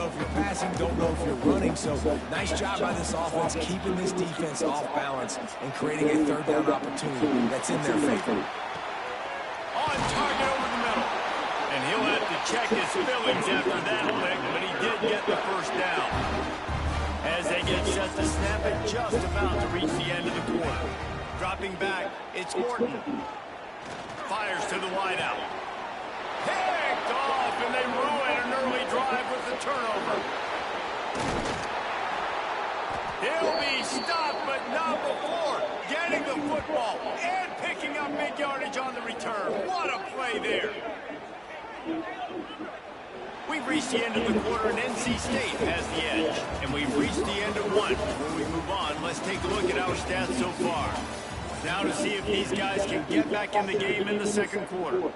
know if you're passing, don't know if you're running. So nice job by this offense, keeping this defense off balance and creating a third down opportunity that's in their favor. On target over the middle. And he'll have to check his feelings after that lick, but he did get the first down. As they get set to snap it, just about to reach the end of the quarter. Dropping back, it's Orton. Fires to the wideout. Picked off, and they ruin an early drive with the turnover. He'll be stopped, but not before getting the football and picking up big yardage on the return. What a play there. We've reached the end of the quarter, and NC State has the edge. And we've reached the end of one. Before we move on, let's take a look at our stats so far. Now to see if these guys can get back in the game in the second quarter.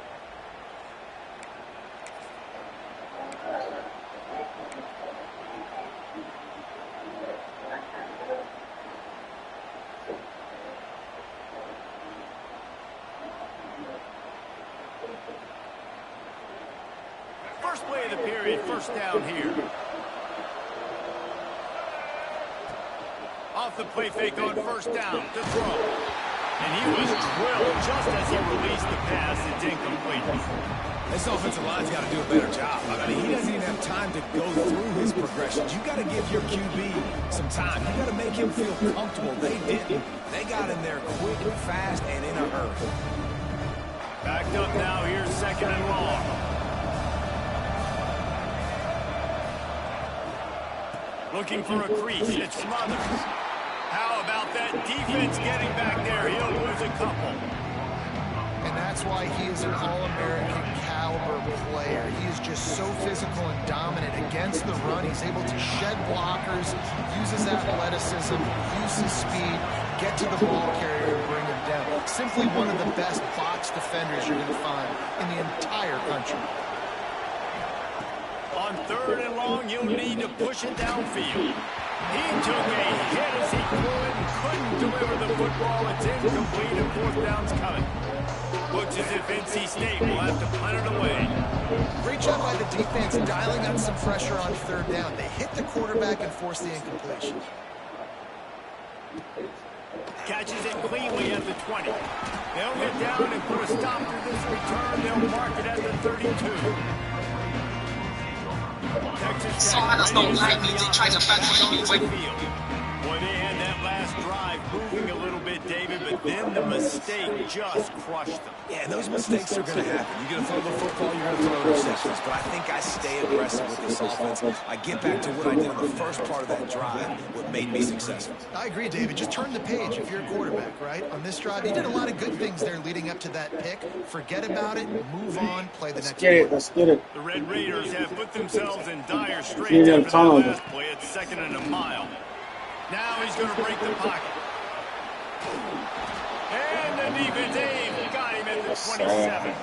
First play of the period, first down here. Off the play fake on first down to throw. And he was drilled just as he released the pass. It's incomplete. This offensive line's got to do a better job. I mean, he doesn't even have time to go through his progressions. You got to give your QB some time. You got to make him feel comfortable. They didn't. They got in there quick, fast, and in a hurry. Backed up now. Here's second and long. Looking for a crease. It's Smothers. How about that defense getting back there? He'll lose a couple. And that's why he is an All-American caliber player. He is just so physical and dominant against the run. He's able to shed blockers, use his athleticism, use his speed, get to the ball carrier and bring him down. Simply one of the best box defenders you're going to find in the entire country. On third and long, you'll need to push it downfield. He took a hit as he threw it and couldn't deliver the football. It's incomplete and fourth down's coming. Looks as if NC State will have to punt it away. Great job by the defense dialing up some pressure on third down. They hit the quarterback and forced the incompletion. Catches it cleanly at the 20. They'll get down and put a stop to this return. They'll mark it at the 32. Someone does not like me to try to back for you. Boy, they had that last drive moving a little bit, David, but then the mistake just crushed them. Yeah, those mistakes are going to happen. You're going to throw the football, you're going to throw interceptions. But I think I stay aggressive with this offense. I get back to what I did on the first part of that drive, what made me successful. I agree, David. Just turn the page if you're a quarterback, right? On this drive, you did a lot of good things there leading up to that pick. Forget about it, move on, play the next one. Let's get it. The Red Raiders have put themselves in dire straits after that last play. It's second and a mile. Now he's going to break the pocket. And the defense got him at the 27.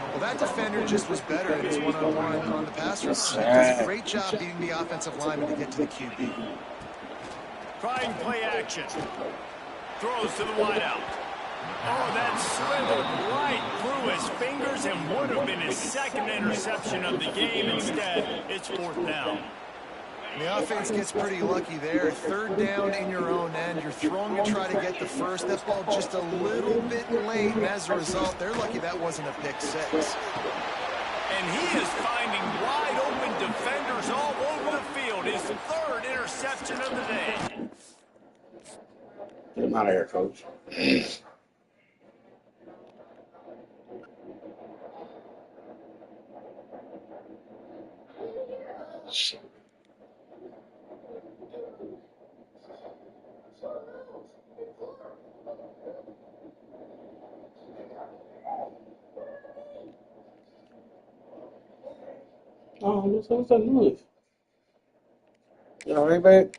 Well, that defender just was better in his one-on-one on the pass rush. He does a great job beating the offensive lineman to get to the QB. Trying play action. Throws to the wideout. Oh, that slithered right through his fingers and would have been his second interception of the game. Instead, it's fourth down. The offense gets pretty lucky there. Third down in your own end. You're throwing to try to get the first. That ball just a little bit late, and as a result, they're lucky that wasn't a pick six. And he is finding wide open defenders all over the field. His third interception of the day. Get him out of here, coach. Oh, what's that noise? You all right, babe?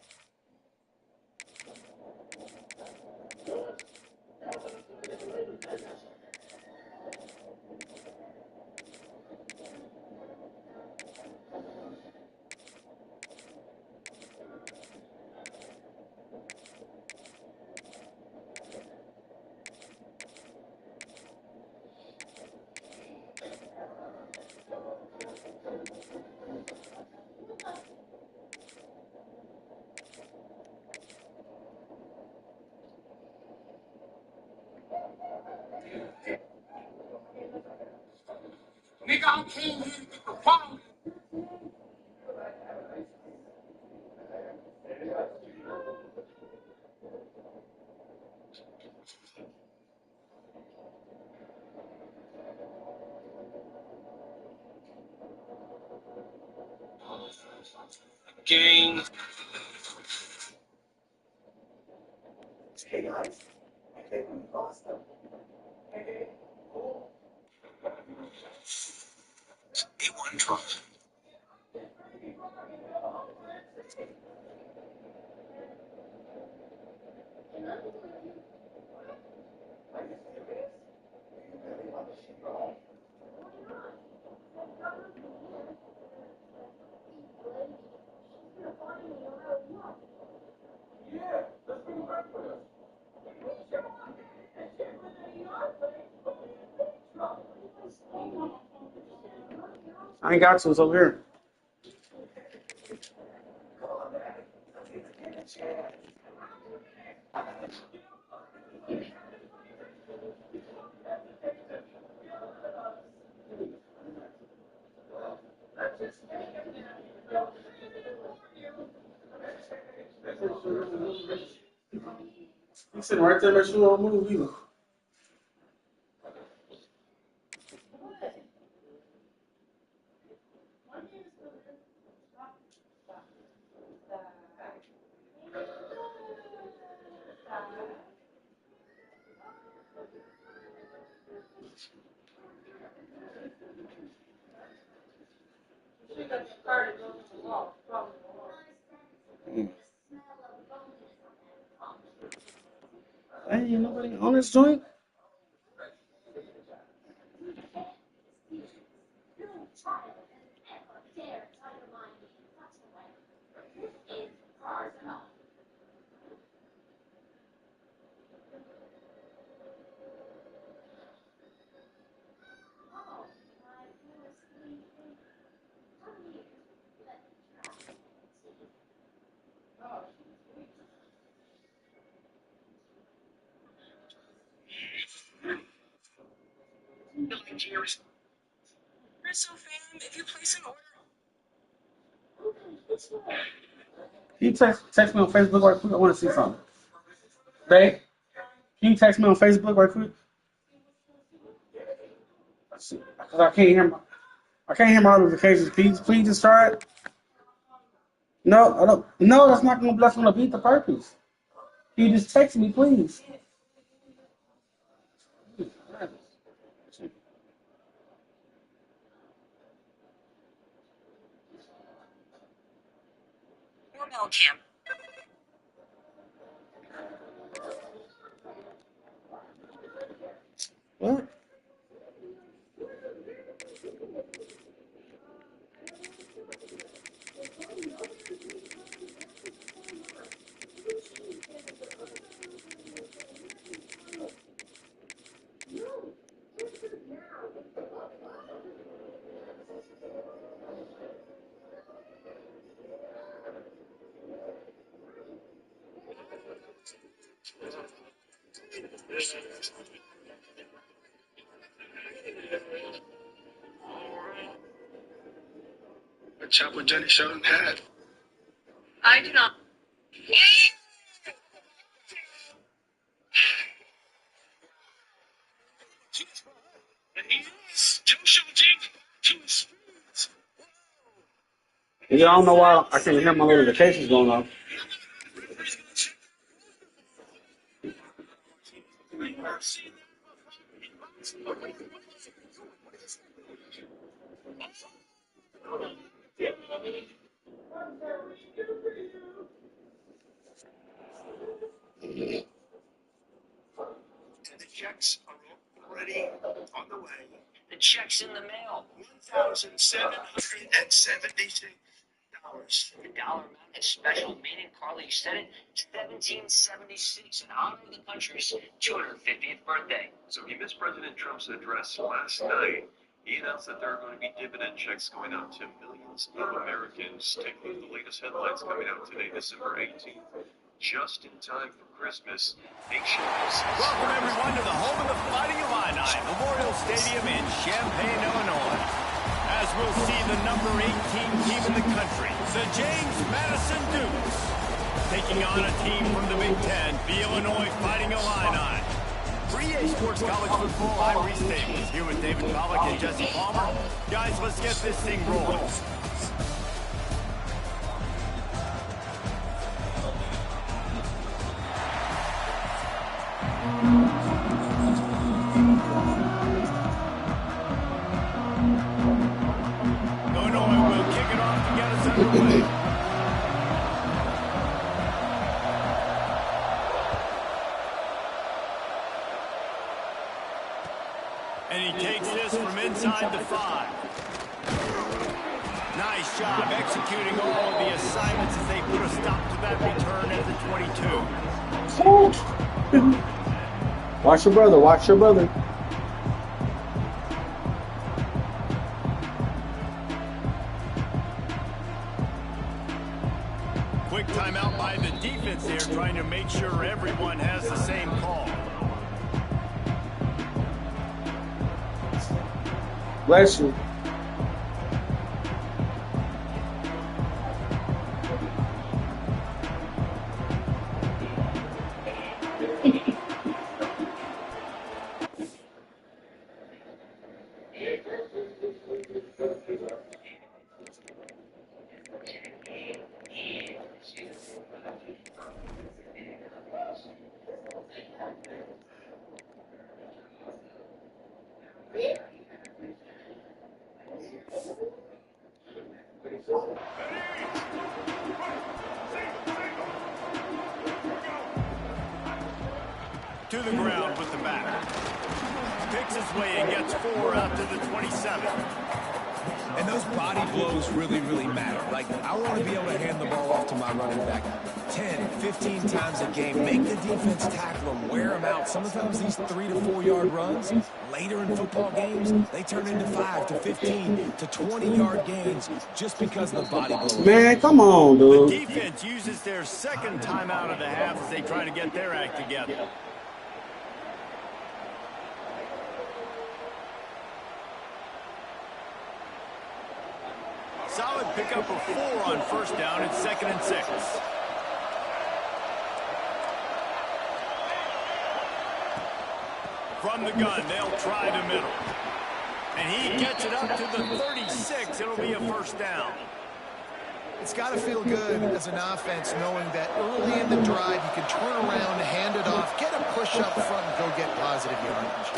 Gang. A1 truck. I ain't got to. It's over here. He's sitting right there. Make sure you don't move either. Hey, ain't nobody on this joint? If you place an order. Can you text me on Facebook right quick? I want to see something. Babe, can you text me on Facebook right quick? Because I can't hear my notifications. Please just try it. No, I don't. No, that's not gonna beat the purpose. Can you just text me, please? Doorbell cam. What? What's up with Jenny Sheldon had? I do not. Yeah, I don't know why I can't hear my notifications going off. The checks are already on the way. The check's in the mail. $1,776. The dollar amount is special, meaning Carly said it. 1776 in honor of the country's 250th birthday. So he missed President Trump's address last night. He announced that there are going to be dividend checks going out to millions of Americans. Take a look at the latest headlines coming out today, December 18th. Just in time for Christmas, Nation Welcome, everyone, to the home of the Fighting Illini, Memorial Stadium in Champaign, Illinois. As we'll see the number 18 team in the country, the James Madison Dukes, taking on a team from the Big Ten, the Illinois Fighting Illini. EA Sports College Football, I'm Reese Davis, here with David Pollack and Jesse Palmer. Guys, let's get this thing rolling. Illinois will kick it off to get us underway. And he takes this from inside the 5. Nice job executing all of the assignments as they put a stop to that return at the 22. Watch your brother. Watch your brother. Quick timeout by the defense there, trying to make sure everyone has the same call. Bless you. To the ground with the back. Picks his way and gets 4 out to the 27. And those body blows really, really matter. Like, I want to be able to hand the ball off to my running back 10, 15 times a game. Make the defense tackle them, wear them out. Sometimes these 3 to 4 yard runs, later in football games, they turn into 5 to 15 to 20 yard gains just because of the body blows. Man, come on, dude. The defense uses their second timeout of the half as they try to get their act together. Solid pickup of 4 on first down. It's 2nd and 6. From the gun, they'll try the middle. And he gets it up to the 36. It'll be a first down. It's got to feel good as an offense knowing that early in the drive you can turn around, hand it off, get a push up front, and go get positive yardage.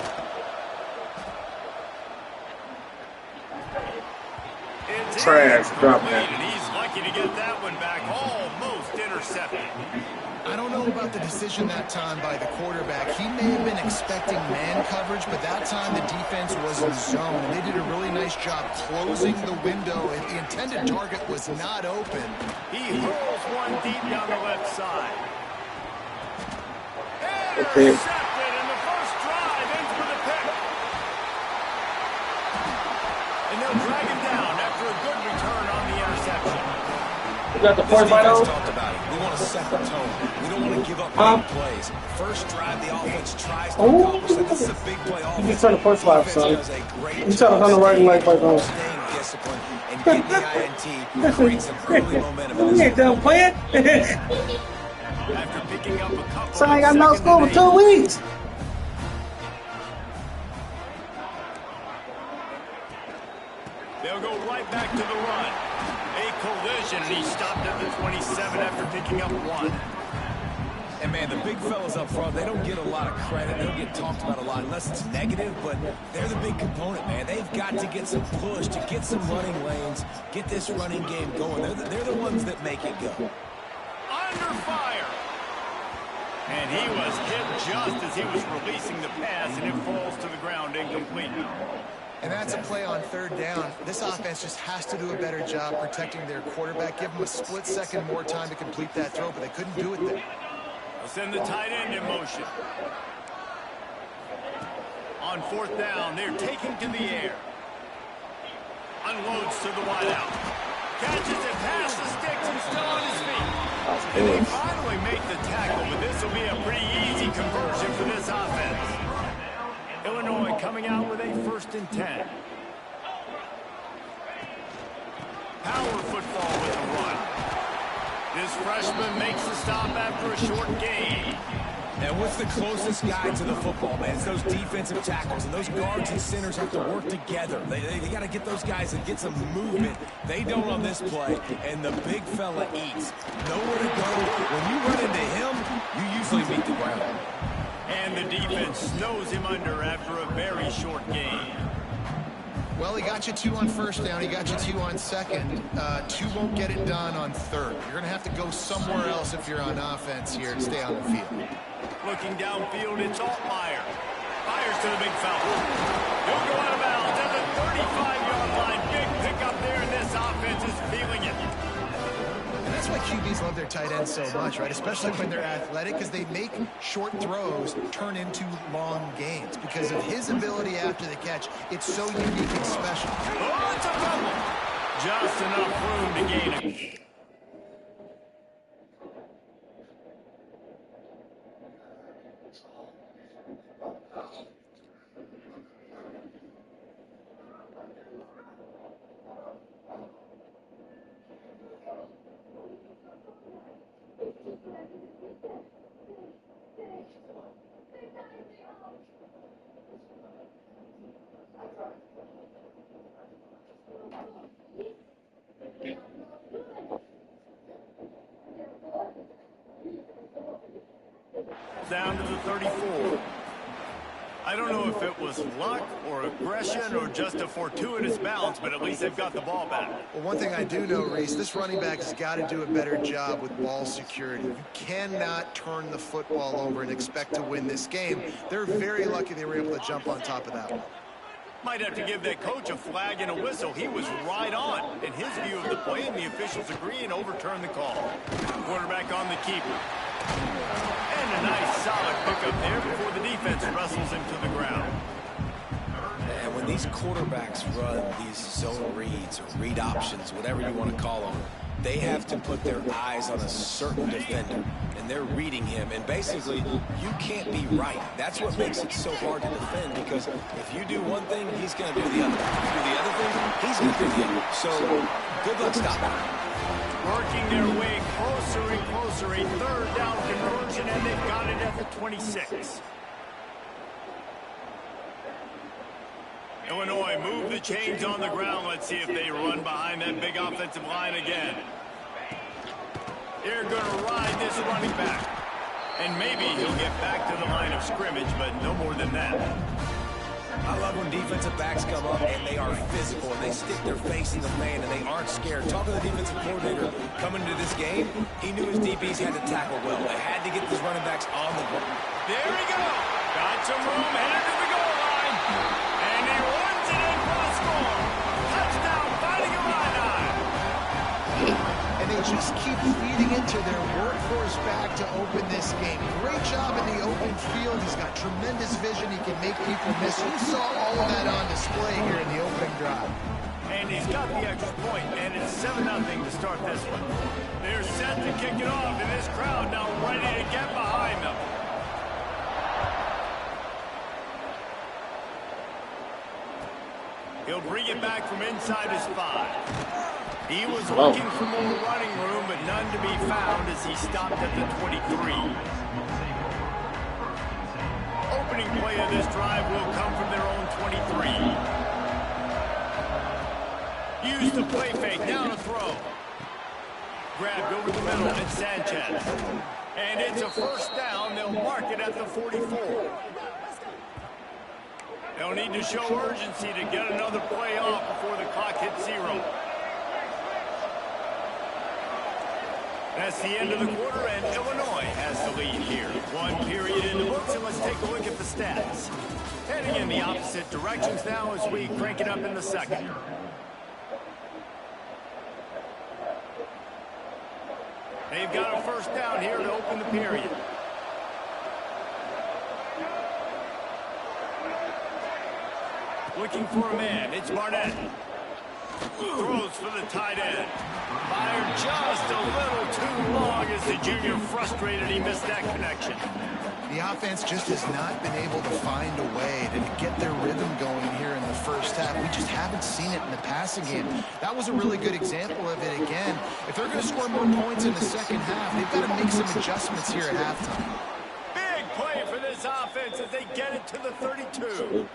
Trash, drop that. And he's lucky to get that one back, almost intercepted. I don't know about the decision that time by the quarterback. He may have been expecting man coverage, but that time the defense was in zone, and they did a really nice job closing the window, and the intended target was not open. He hurls one deep down the left side. Okay. Intercepted, and the first drive ends with a pick. And they'll drag him down after a good return on the interception. You got the first right over? Talked about it. We want to set the tone. We don't want to give up big plays. First drive, the offense tries to accomplish that. This is a big play offense. You just turn the first live, son. Defense does a great You tell us on the right and left by going. staying disciplined and getting the INT, creating some early momentum. You ain't done playing. After picking up a couple Son, I of got no second school and for 2 weeks. They'll go right back to the run. A collision, and he stopped at the 27 after picking up 1. And, man, the big fellas up front, they don't get a lot of credit. They don't get talked about a lot unless it's negative, but they're the big component, man. They've got to get some push, to get some running lanes, get this running game going. They're the ones that make it go. Under fire. And he was hit just as he was releasing the pass, and it falls to the ground incomplete. And that's a play on 3rd down. This offense just has to do a better job protecting their quarterback. Give them a split second more time to complete that throw, but they couldn't do it there. They'll send the tight end in motion. On 4th down, they're taking to the air. Unloads to the wideout. Catches it past the sticks and still on his feet. And they finally make the tackle, but this will be a pretty easy conversion for this offense. Illinois coming out with a 1st and 10. Power football with a run. This freshman makes the stop after a short gain. And what's the closest guy to the football, man? It's those defensive tackles, and those guards and centers have to work together. They got to get those guys and get some movement. They don't on this play, and the big fella eats. Nowhere to go. When you run into him, you usually meet the ground. And the defense snows him under after a very short game. Well, he got you 2 on first down. He got you 2 on second. 2 won't get it done on third. You're going to have to go somewhere else if you're on offense here and stay on the field. Looking downfield, it's Altmaier. Fires to the big fella. He'll go out of bounds at the 35-yard line. Big pickup there, and this offense is feeling it. And that's why QBs love their tight ends so much, right? Especially when they're athletic, because they make short throws turn into long gains. Because of his ability after the catch, it's so unique and special. Oh, it's a fumble. Just enough room to gain it. Down to the 34. I don't know if it was luck or aggression or just a fortuitous bounce, but at least they've got the ball back. Well, one thing I do know, Reese, this running back has got to do a better job with ball security. You cannot turn the football over and expect to win this game. They're very lucky they were able to jump on top of that one. Might have to give that coach a flag and a whistle. He was right on in his view of the play, and the officials agree and overturn the call. Quarterback on the keeper. And a nice solid pickup there before the defense wrestles him to the ground. And when these quarterbacks run these zone reads or read options, whatever you want to call them, they have to put their eyes on a certain defender, and they're reading him. And basically, you can't be right. That's what makes it so hard to defend, because if you do one thing, he's going to do the other. If you do the other thing, he's going to do the other. So good luck stopping. Working their way closer and closer. A third down conversion, and they've got it at the 26. Illinois move the chains on the ground. Let's see if they run behind that big offensive line again. They're going to ride this running back. And maybe he'll get back to the line of scrimmage, but no more than that. I love when defensive backs come up and they are physical and they stick their face in the man and they aren't scared. Talking to the defensive coordinator coming into this game, he knew his DBs had to tackle well. They had to get these running backs on the ground. There we go. Got some room, headed to the goal line. And he runs it in for the score. Touchdown, Fighting Illini. And they just keep feeding it to their workhorse back to open this game. Great job in the open field. He's got tremendous vision. He can make people miss. We saw all of that on display here in the opening drive. And he's got the extra point, and it's 7-0 to start this one. They're set to kick it off, and this crowd now ready to get behind them. He'll bring it back from inside his 5. He was looking for more running room, but none to be found as he stopped at the 23. Opening play of this drive will come from their own 23. Use the play fake, now to throw. Grabbed over the middle, and Sanchez. And it's a first down, they'll mark it at the 44. They'll need to show urgency to get another play off before the clock hits 0. That's the end of the quarter, and Illinois has the lead here. 1 period in the books, and let's take a look at the stats. Heading in the opposite directions now as we crank it up in the second. They've got a first down here to open the period. Looking for a man, it's Barnett. Throws for the tight end. Fired just a little too long as the junior frustrated. He missed that connection. The offense just has not been able to find a way to get their rhythm going here in the first half. We just haven't seen it in the passing game. That was a really good example of it again. If they're going to score more points in the second half, they've got to make some adjustments here at halftime. Big play for this offense as they get it to the 32.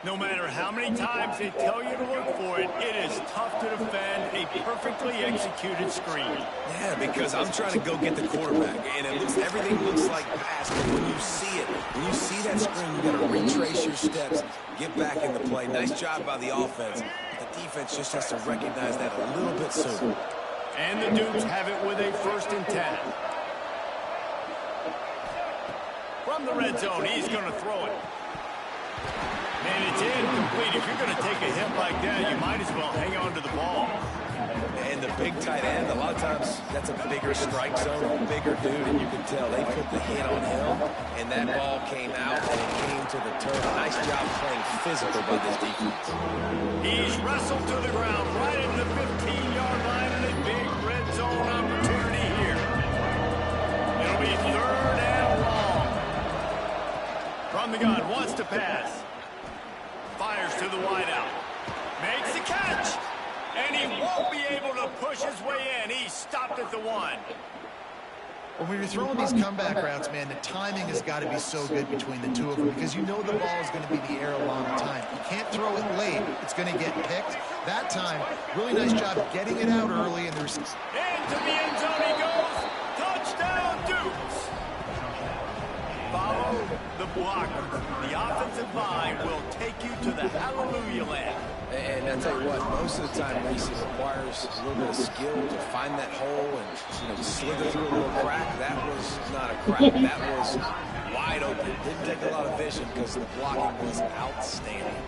No matter how many times they tell you to look for it, it is tough to defend a perfectly executed screen. Yeah, because I'm trying to go get the quarterback, and everything looks like pass, but when you see it, when you see that screen, you got to retrace your steps, get back in the play. Nice job by the offense. The defense just has to recognize that a little bit sooner. And the Dukes have it with a 1st and 10. From the red zone, he's going to throw it. And it's incomplete. If you're going to take a hit like that, you might as well hang on to the ball. And the big tight end, a lot of times that's a bigger strike zone, bigger dude, and you can tell they put the hit on him, and that ball came out and it came to the turf. Nice job playing physical by this defense. He's wrestled to the ground right at the 15-yard line, and a big red zone opportunity here. It'll be 3rd and long. From the gun, wants to pass. Fires to the wideout. Makes the catch. And he won't be able to push his way in. He's stopped at the 1. When you're throwing these comeback routes, man, the timing has got to be so good between the two of them because you know the ball is going to be in the air a long time. You can't throw it late. It's going to get picked. That time, really nice job getting it out early. And there's into the end zone he goes. Touchdown, Dukes. Follow the blocker. The offensive line will take you to the hallelujah land. And I tell you what, most of the time, Reese, it requires a little bit of skill to find that hole and slither through a little crack. That was not a crack. That was wide open. Didn't take a lot of vision because the blocking was outstanding.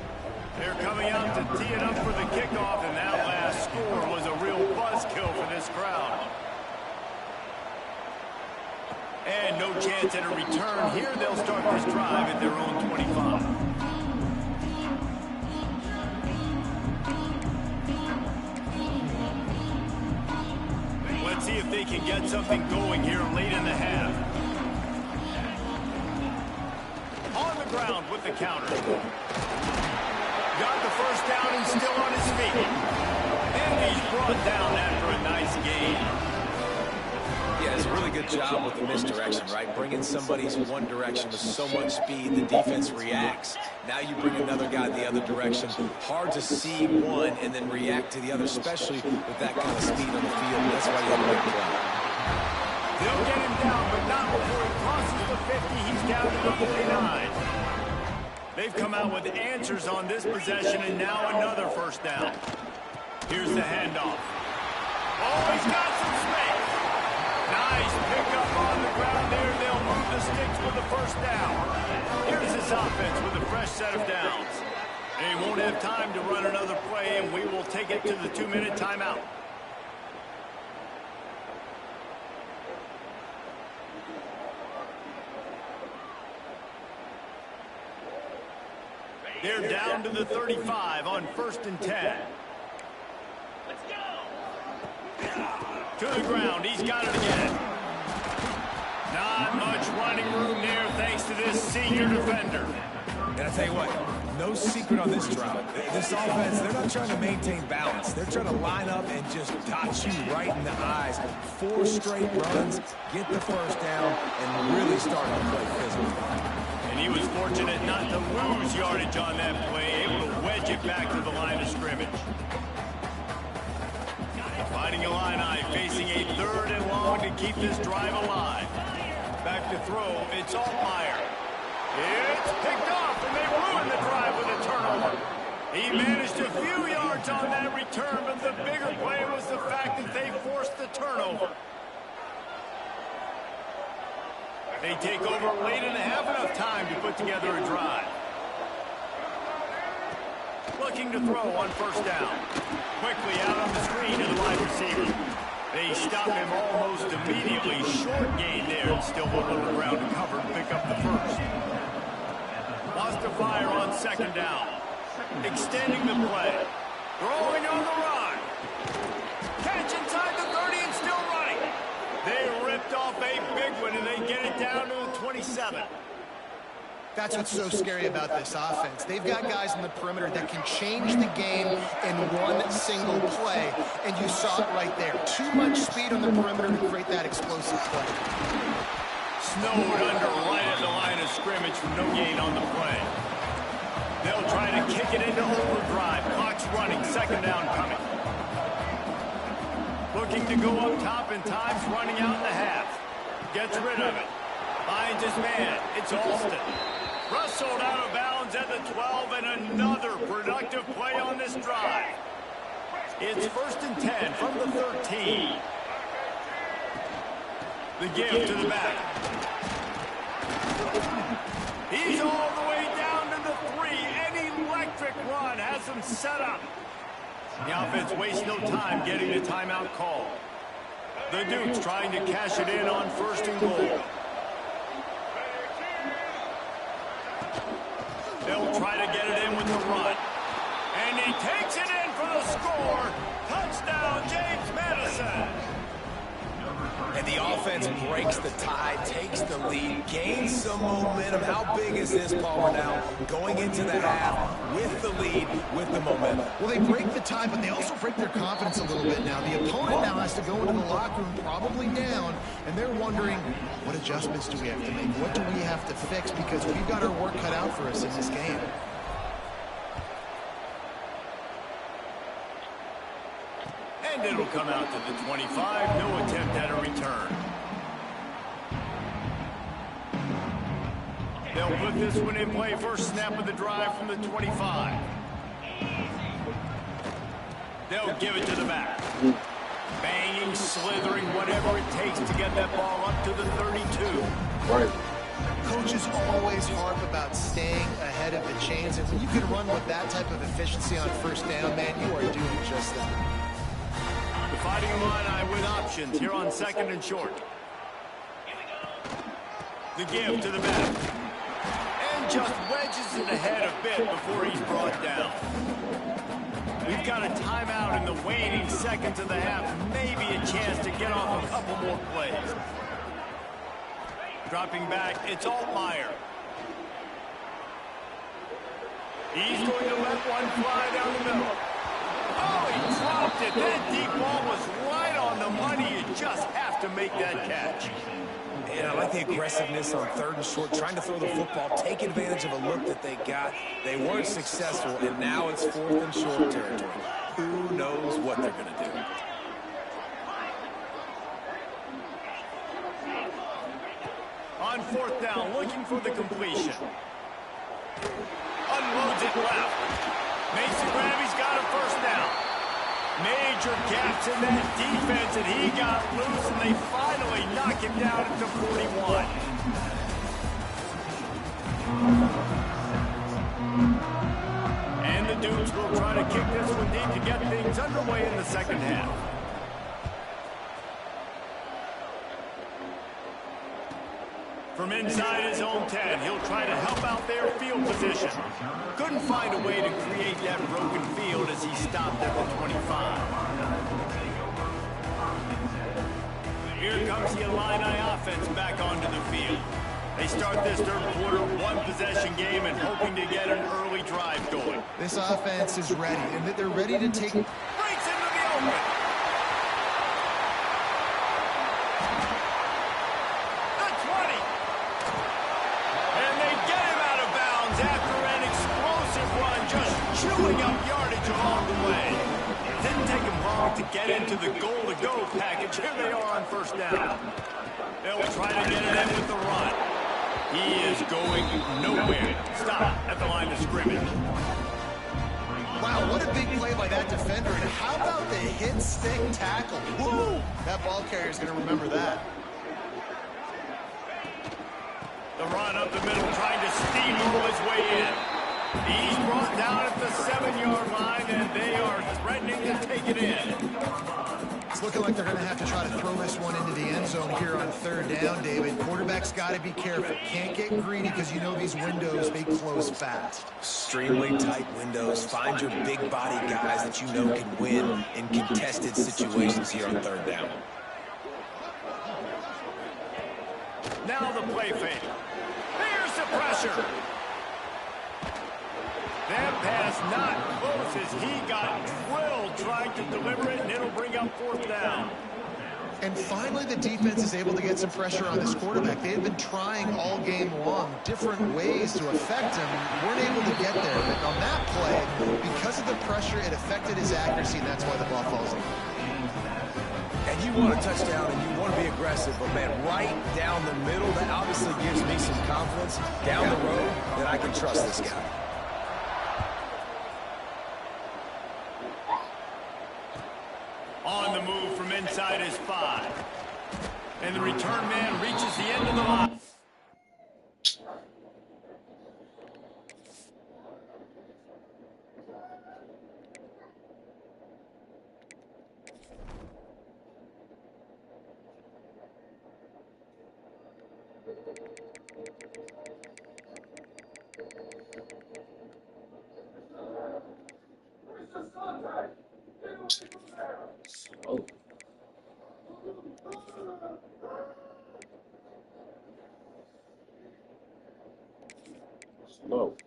They're coming out to tee it up for the kickoff, and that last score was a real buzzkill for this crowd. And no chance at a return here. They'll start this drive at their own 25. Let's see if they can get something going here late in the half. On the ground with the counter. Got the 1st down and still on his feet. And he's brought down after a nice gain. Yeah, it's a really good job with the misdirection, right? Bringing somebody's one direction with so much speed, the defense reacts. Now you bring another guy the other direction. Hard to see one and then react to the other, especially with that kind of speed on the field. That's why you have a big play. They'll get him down, but not before he crosses the 50. He's down to the 49. They've come out with answers on this possession, and now another 1st down. Here's the handoff. Oh, he's got some space. Nice pickup on the ground there. They'll move the sticks with the 1st down. Here's this offense with a fresh set of downs. They won't have time to run another play, and we will take it to the 2-minute timeout. They're down to the 35 on 1st and 10. Let's go. To the ground. He's got it again. Not much running room there thanks to this senior defender. And I tell you what, no secret on this drive. This offense, they're not trying to maintain balance. They're trying to line up and just dot you right in the eyes. 4 straight runs, get the 1st down, and really start to play physical. And he was fortunate not to lose yardage on that play, able to wedge it back to the line of scrimmage. Fighting Illini, facing a 3rd and long to keep this drive alive. Back to throw, it's Altmaier. It's picked off, and they ruined the drive with a turnover. He managed a few yards on that return, but the bigger play was the fact that they forced the turnover. They take over late and have enough time to put together a drive. Looking to throw on 1st down. Quickly out on the screen to the wide receiver. They stop him almost immediately. Short gain there, and still hold on the ground to cover and pick up the 1st. Wants to fire on 2nd down. Extending the play. Throwing on the run. Catch inside the 30 and still running. They ripped off a big one, and they get it down to the 27. That's what's so scary about this offense. They've got guys on the perimeter that can change the game in one single play, and you saw it right there. Too much speed on the perimeter to create that explosive play. Snowed under right at the line of scrimmage for no gain on the play. They'll try to kick it into overdrive. Clock's running. Second down coming. Looking to go up top, and time's running out in the half. Gets rid of it. Finds his man. It's Alston. Rustled out of bounds at the 12, and another productive play on this drive. It's 1st and 10 from the 13. The give to the back. He's all the way down to the 3. An electric run has him set up. The offense wastes no time getting the timeout call. The Dukes trying to cash it in on 1st and goal. They'll try to get it in with the run. And he takes it in for the score. Touchdown, James Madison. And the offense breaks the tie, takes the lead, gains some momentum. How big is this, Palmer, now? Going into the half with the lead, with the momentum. Well, they break the tie, but they also break their confidence a little bit now. The opponent now has to go into the locker room probably down, and they're wondering, what adjustments do we have to make? What do we have to fix? Because we've got our work cut out for us in this game. And it'll come out to the 25. No attempt at a return. They'll put this one in play. First snap of the drive from the 25. They'll give it to the back. Banging, slithering, whatever it takes to get that ball up to the 32. Right. Coaches always harp about staying ahead of the chains, and when you can run with that type of efficiency on 1st down, man, you are doing just that. The Fighting Illini with options here on 2nd and short. The give to the back. And just wedges it ahead a bit before he's brought down. We've got a timeout in the waning seconds of the half. Maybe a chance to get off a couple more plays. Dropping back, it's Altmaier. He's going to let one fly down the middle. Oh, he dropped it. That deep ball was right on the money. You just have to make that catch. And I like the aggressiveness on 3rd and short, trying to throw the football, take advantage of a look that they got. They weren't successful, and now it's 4th and short territory. Who knows what they're going to do? On 4th down, looking for the completion. Unloads it left. Mason Gravy's got a 1st down. Major gaps in that defense, and he got loose, and they finally knock him down at the 41. And the Dukes will try to kick this one deep to get things underway in the 2nd half. From inside his own 10, he'll try to help out their field position. Couldn't find a way to create that broken field as he stopped at the 25. Here comes the Illini offense back onto the field. They start this 3rd quarter one-possession game and hoping to get an early drive going. This offense is ready, and they're ready to take... Breaks into the open. Chewing up yardage along the way. Didn't take him long to get into the goal-to-go package. Here they are on 1st down. They'll try to get it in with the run. He is going nowhere. Stop at the line of scrimmage. Wow, what a big play by that defender. And how about the hit-stick tackle? Woo! That ball carrier's going to remember that. The run up the middle, trying to steamroll his way in. He's brought down at the 7-yard line, and they are threatening to take it in. It's looking like they're going to have to try to throw this one into the end zone here on 3rd down, David. Quarterback's got to be careful. Can't get greedy because you know these windows, they close fast. Extremely tight windows. Find your big body guys that you know can win in contested situations here on 3rd down. Now the play fake. Here's the pressure. That pass not close as he got drilled trying to deliver it, and it'll bring up 4th down. And finally, the defense is able to get some pressure on this quarterback. They had been trying all game long different ways to affect him. Weren't able to get there. But on that play, because of the pressure, it affected his accuracy, and that's why the ball falls in. And you want a touchdown and you want to be aggressive, but man, right down the middle, that obviously gives me some confidence down the road that I can trust this guy. On the move from inside his 5. And the return man reaches the end of the line. Oh. Slow.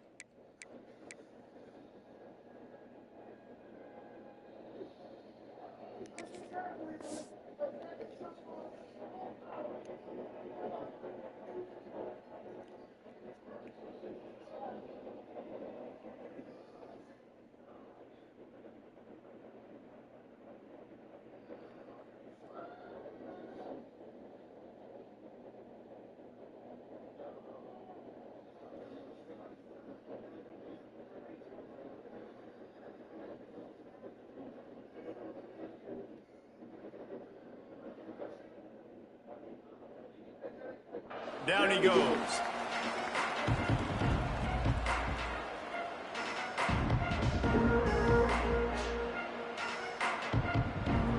Down he goes.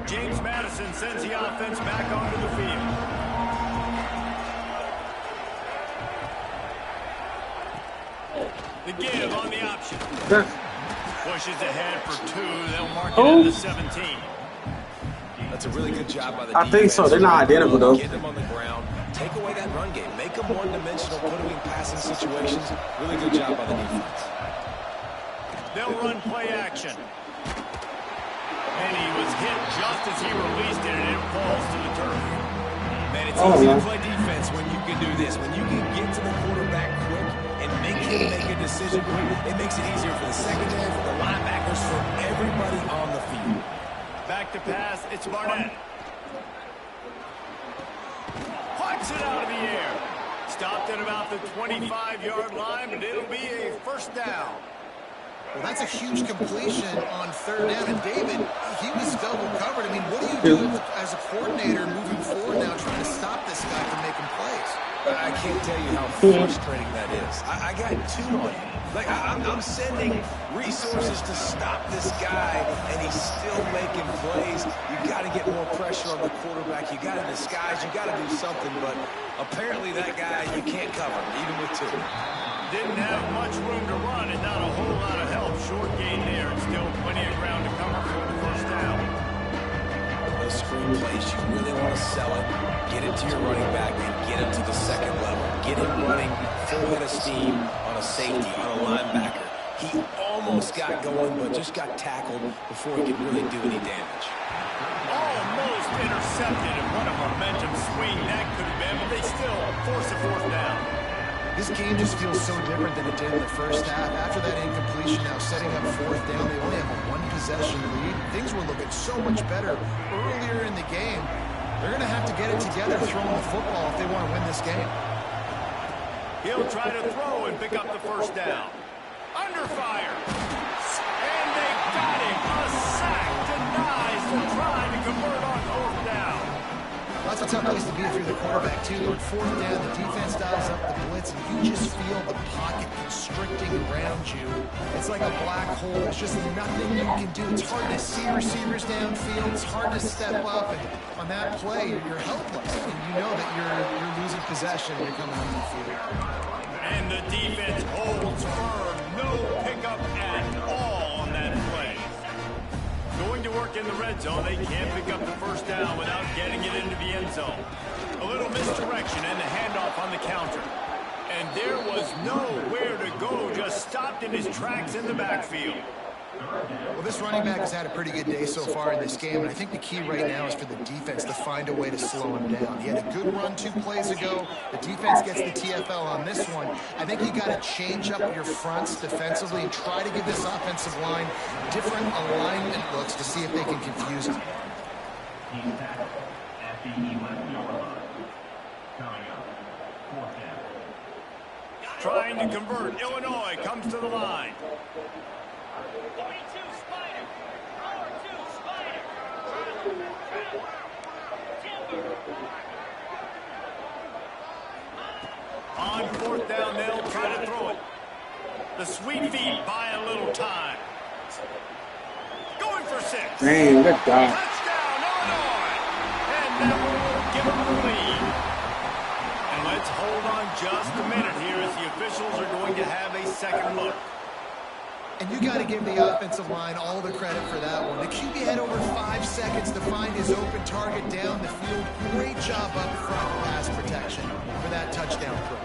James Madison sends the offense back onto the field. The give on the option. Pushes ahead for 2. They'll mark it at the 17. That's a really good job by the I defense. think so. They're not identical, though. Get them on the ground. Take away that run game. Make them one-dimensional, put them in passing situations. Really good job by the defense. They'll run play action. And he was hit just as he released it, and it falls to the turf. Man, it's easy to play defense when you can do this. When you can get to the quarterback quick and make him make a decision quick, it makes it easier for the secondary, for the linebackers, for everybody on the field. Back to pass, it's Barnett. Puts it out of the air. Stopped at about the 25-yard line, but it'll be a first down. Well, that's a huge completion on 3rd down. And David, he was double covered. I mean, what do you do as a coordinator moving forward now trying to stop this guy from making plays? I can't tell you how frustrating that is. I got 2 on him. Like, I'm sending resources to stop this guy, and he's still making plays. You got to get more pressure on the quarterback. You got to disguise. You got to do something. But apparently that guy you can't cover, even with 2. Didn't have much room to run and not a whole lot of help. Short gain there and still plenty of ground to cover for the first down. Those screen plays, you really want to sell it. Get it to your running back and get him to the second level. Get him running full head of steam on a safety, on a linebacker. He almost got going, but just got tackled before he could really do any damage. Almost intercepted, and what a momentum swing that could have been, but they still force a 4th down. This game just feels so different than it did in the first half. After that incompletion, now setting up 4th down, they only have a 1-possession lead. Things were looking so much better earlier in the game. They're going to have to get it together throwing the football if they want to win this game. He'll try to throw and pick up the first down. Under fire. And they got him. A sack denies the try to convert on 4th down. That's a tough place to be if you're the quarterback, too. On 4th down, the defense dials up the blitz, and you just feel the pocket constricting around you. It's like a black hole. There's just nothing you can do. It's hard to see receivers downfield. It's hard to step up. And on that play, you're helpless. And you know that you're losing possession when you're coming on the field. And the defense holds firm. No pickup at all on that play. Going to work in the red zone, they can't pick up the first down without getting it into the end zone. A little misdirection and the handoff on the counter. And there was nowhere to go, just stopped in his tracks in the backfield. Well, this running back has had a pretty good day so far in this game, and I think the key right now is for the defense to find a way to slow him down. He had a good run 2 plays ago. The defense gets the TFL on this one. I think you got to change up your fronts defensively and try to give this offensive line different alignment looks to see if they can confuse him. Trying to convert. Illinois comes to the line. On 4th down, they'll try to throw it. The sweet feet buy a little time. Going for 6. Man, good job. Touchdown, Illinois. And that one will give them the lead. And let's hold on just a minute here as the officials are going to have a second look. And you got to give the offensive line all the credit for that one. The QB had over 5 seconds to find his open target down the field. Great job up front pass protection for that touchdown throw.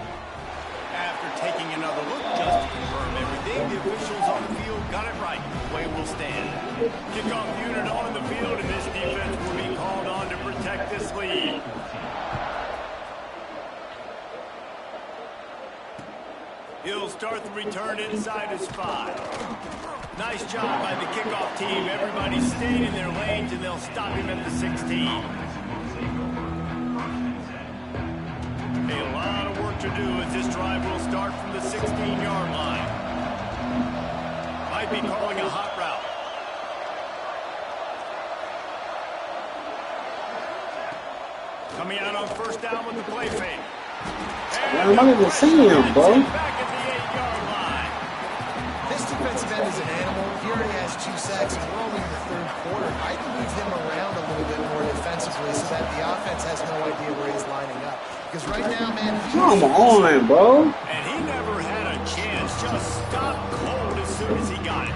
After taking another look just to confirm everything, the officials on the field got it right. Play will stand. Kickoff unit on the field, and this defense will be called on to protect this lead. He'll start the return inside his 5. Nice job by the kickoff team. Everybody stayed in their lanes, and they'll stop him at the 16. A lot of work to do as this drive will start from the 16-yard line. Might be calling a hot route. Coming out on 1st down with the play fake. I'm not even seeing him, bro. Back at the 8-yard line. This defensive end is an animal. He already has 2 sacks, and we're only in the 3rd quarter. I'd move him around a little bit more defensively so that the offense has no idea where he's lining up. Because right now, man, Come on, bro. And he never had a chance. Just stopped cold as soon as he got it.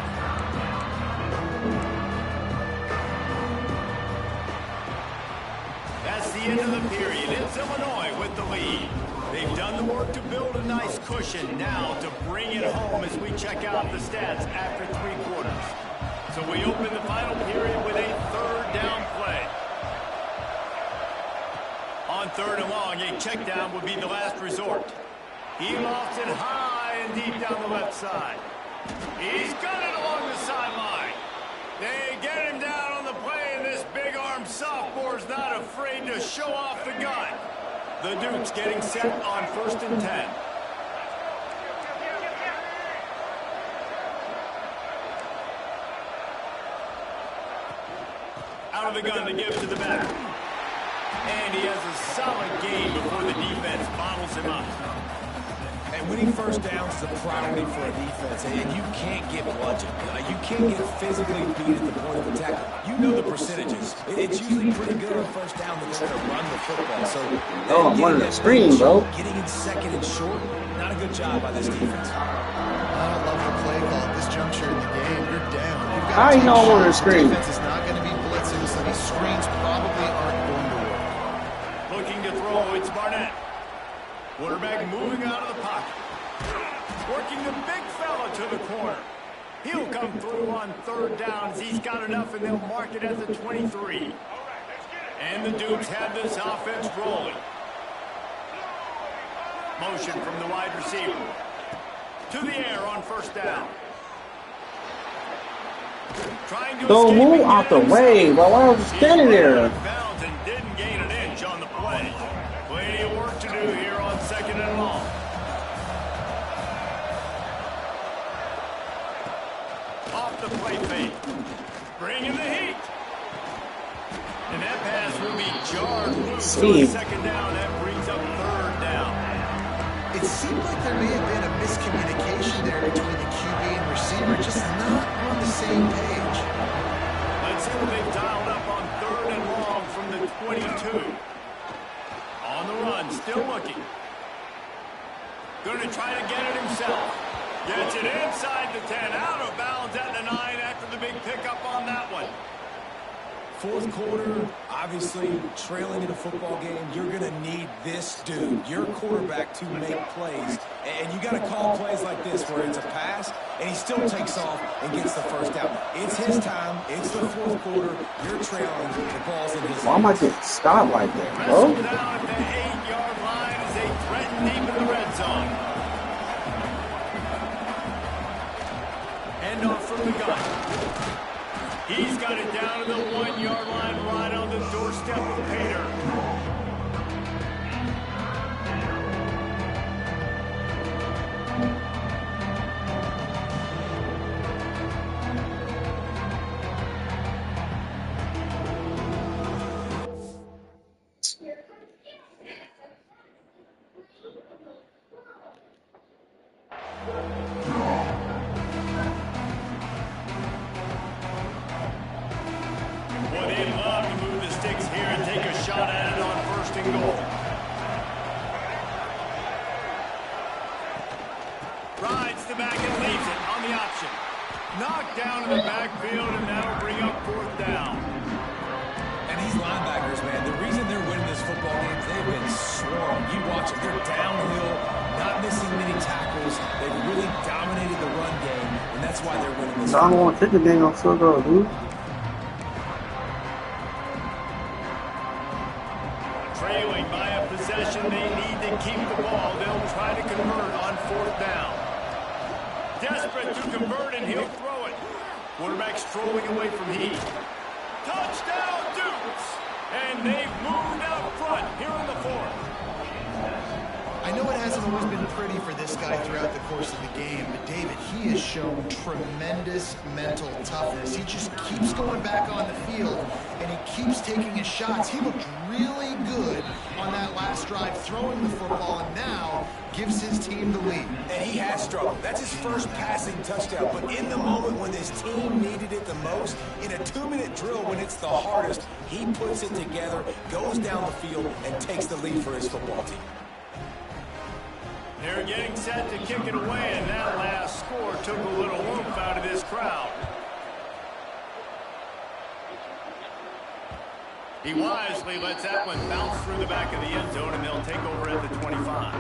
That's the end of the period. It's Illinois with the lead. They've done the work to build a nice cushion. Now to bring it home as we check out the stats after 3 quarters. So we open the final period with a 3rd down play. On 3rd and long, a check down would be the last resort. He lofts it high and deep down the left side. He's got it along the sideline. They get him down on the play, and this big-armed sophomore's not afraid to show off the gun. The Dukes getting set on 1st and 10. Out of the gun to give to the back. And he has a solid game before the defense bottles him up. And winning 1st downs is a priority for a defense, and you can't get bludgeoned. You can't get physically beat at the point of attack. You know the percentages. It's usually pretty good on 1st down that they're going to run the football. So, I'm running the screen, bro. Getting in 2nd and short, not a good job by this defense. I don't love the play call at this juncture in the game. You're down. You've got How you know I'm on the screen? The defense is not going to be blitzing, so these screens probably aren't going to work. Looking to throw, it's Barnett. Quarterback moving out of the pocket. Working the big fella to the corner. He'll come through on 3rd down as he's got enough, and they'll mark it at the 23. And the Dukes have this offense rolling. Motion from the wide receiver. To the air on 1st down. Trying to Don't escape move and out get the himself. way, bro. Why was he standing there? Bounds and didn't gain an inch on the play. Plenty of work to do here on 2nd and long. Off the play fake. Bringing the heat. And that pass will be jarred loose on 2nd down. That brings up 3rd down. It seemed like there may have been a miscommunication there between the QB and receiver, just not on the same page. Let's see what they've dialed up on 3rd and long from the 22. On the run, still looking. Going to try to get it himself. Gets it inside the 10, out of bounds at the 9 after the big pickup on that one. 4th quarter, obviously trailing in a football game, you're going to need this dude, your quarterback, to make plays And you got to call plays like this where it's a pass, and he still takes off and gets the first down. It's his time. It's the fourth quarter. You're trailing. The ball's in his hands. Why am I getting stopped like that, Wrestled bro? down at the 8-yard line as they threaten deep in the red zone. End off from the gun. He's got it down to the 1-yard line right on the doorstep of Pater. Boy, they'd love to move the sticks here and take a shot at it on 1st and goal. Rides the back and leaves it on the option. Knocked down in the backfield, and that'll bring up 4th down. And these linebackers, man, the reason they're winning this football game, they've been swarmed. You watch them. They're downhill, not missing many tackles. They've really dominated the run game, and that's why they're winning this I don't want to take the game on field goal, dude. Trailing by a possession, they need to keep the ball. They'll try to convert on 4th down. Desperate to convert, and he'll throw it. Quarterback strolling away from Heath. Touchdown, Dukes! And they've moved out front here in the 4th. I know it hasn't always been pretty for this guy throughout the course of the game, but David, he has shown tremendous mental toughness. He just keeps going back on the field, and he keeps taking his shots. He looked really good on that last drive throwing the football, and now gives his team the lead. And he has struggled. That's his first passing touchdown. But in the moment when this team needed it the most, in a 2-minute drill when it's the hardest, he puts it together, goes down the field, and takes the lead for his football team. They're getting set to kick it away, and that last score took a little oomph out of this crowd. He wisely lets that one bounce through the back of the end zone, and they'll take over at the 25.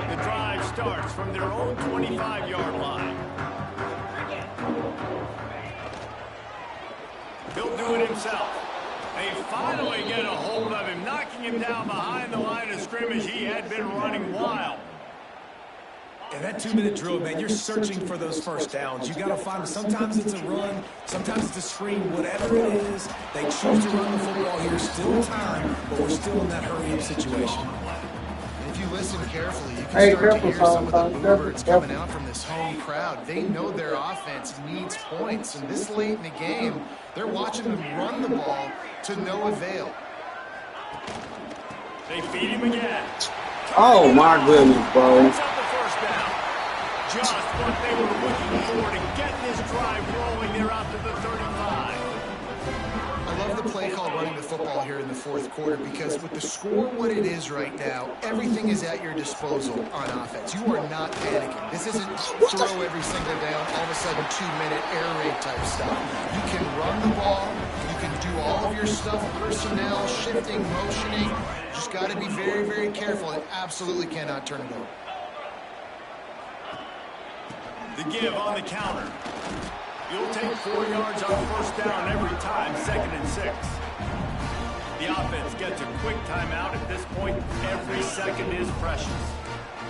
The drive starts from their own 25-yard line. He'll do it himself. They finally get a hold of him, knocking him down behind the line of scrimmage. He had been running wild. And that 2-minute drill, man, you're searching for those first downs. You got to find them. Sometimes it's a run, sometimes it's a screen, whatever it is. They choose to run the football here. Still time, but we're still in that hurry-up situation. And if you listen carefully, you can start to hear some of the bluebirds coming out from this home crowd. They know their offense needs points, and this late in the game, they're watching them run the ball to no avail. They feed him again. Oh my goodness, bro. Picks up the first down. Just what they were looking for to get this drive rolling. They're out to the 35. I love the play call running the football here in the 4th quarter because with the score what it is right now, everything is at your disposal on offense. You are not panicking. This isn't throw every single down, all of a sudden 2-minute air raid type stuff. You can run the ball. You can do all of your stuff, personnel, shifting, motioning. Just got to be very, very careful and absolutely cannot turn it over. The give on the counter. You'll take 4 yards on 1st down every time, 2nd and 6. The offense gets a quick timeout. At this point, every second is precious.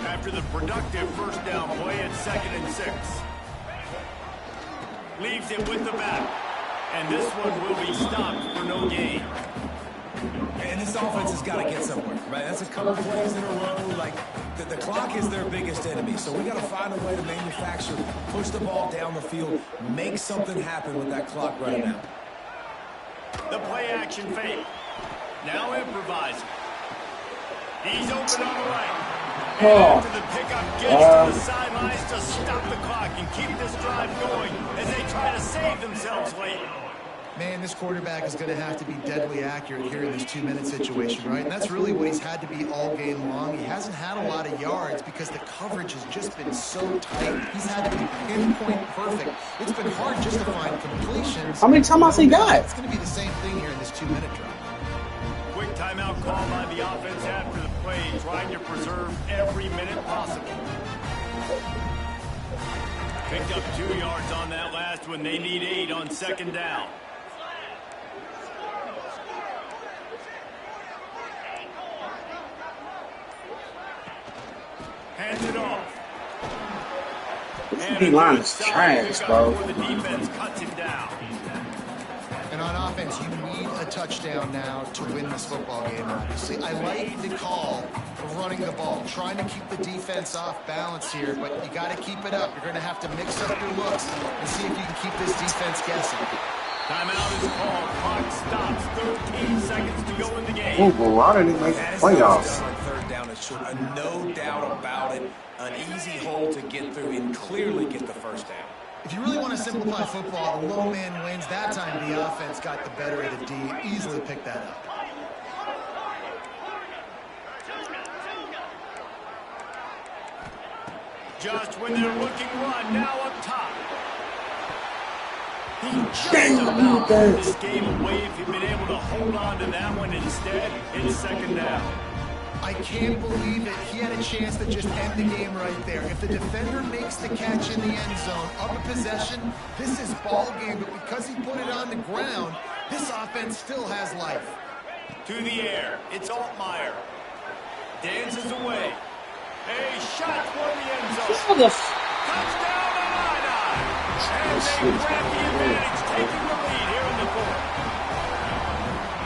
After the productive 1st down play, it's 2nd and 6. Leaves it with the back. And this one will be stopped for no gain. And this offense has got to get somewhere, right? That's a couple plays in a row. Like, the clock is their biggest enemy. So we got to find a way to manufacture, push the ball down the field, make something happen with that clock right now. The play action fake. Now improvising. He's open on the right. And after the pickup gets to the sidelines to stop the clock and keep this drive going as they try to save themselves late. Man, this quarterback is going to have to be deadly accurate here in this 2-minute situation, right? And that's really what he's had to be all game long. He hasn't had a lot of yards because the coverage has just been so tight. He's had to be pinpoint perfect. It's been hard just to find completions. How many timeouts he got? It's going to be the same thing here in this 2-minute drive. Quick timeout call by the offense. every minute possible. Picked up 2 yards on that last one. They need 8 on second down. Hands it off. This D-line is trash, bro. The defense cuts him down. And on offense, you need a touchdown now to win this football game, obviously. I like the call of running the ball, trying to keep the defense off balance here, but you got to keep it up. You're going to have to mix up your looks and see if you can keep this defense guessing. Timeout is called. Clock stops. 13 seconds to go in the game. Oh, bro, why didn't they make the playoffs? On third down is short. No doubt about it. An easy hole to get through and clearly get the first down. If you really want to simplify football, the low man wins. That time the offense got the better of the D. Easily picked that up. Just when they're looking one, now up top. He just Dang, about you put this game away if he'd been able to hold on to that one. Instead, it's second down. I can't believe it. He had a chance to just end the game right there. If the defender makes the catch in the end zone, up a possession, this is ball game. But because he put it on the ground, this offense still has life. To the air, it's Altmaier. Dances away. A shot toward the end zone. Touchdown Illini! And they grab the advantage, taking the lead here in the fourth.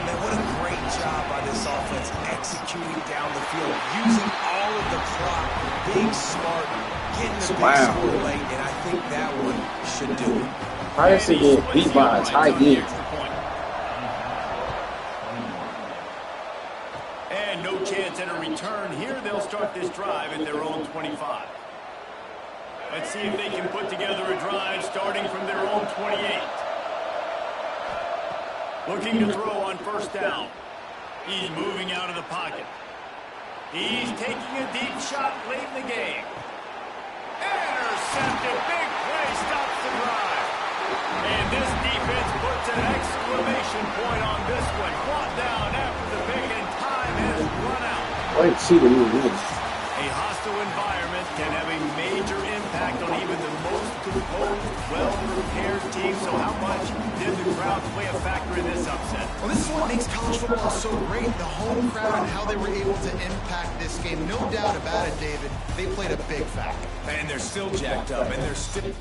Man, what a great job by this offense executing down the field, using all of the clock, being smart, getting the big score late, and I think that one should do it. Privacy get beat by a tight end. And no chance at a return here. They'll start this drive at their own 25. Let's see if they can put together a drive starting from their own 28. Looking to throw on first down. He's moving out of the pocket. He's taking a deep shot late in the game. Intercepted. Big play stops the drive. And this defense puts an exclamation point on this one. Brought down after the pick, and time has run out. Wait, see the new rules. A hostile environment can have a major impact on even the most composed, well-prepared team. So how much did the crowd play a factor in this upset? Well, this is what makes college football so great, the home crowd and how they were able to impact this game. No doubt about it, David. They played a big factor. And they're still jacked up, and they're still...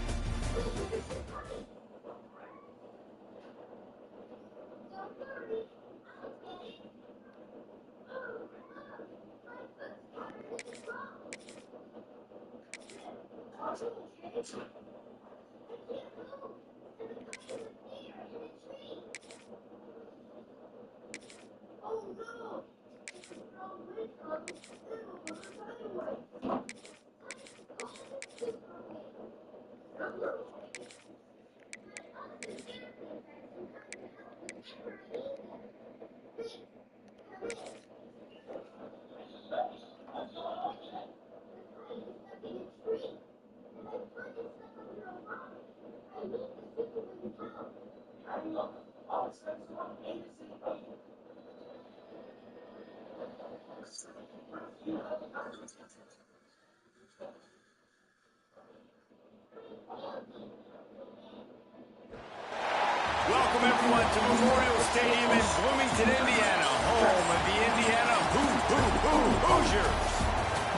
Welcome, everyone, to Memorial Stadium in Bloomington, Indiana, home of the Indiana Hoosiers.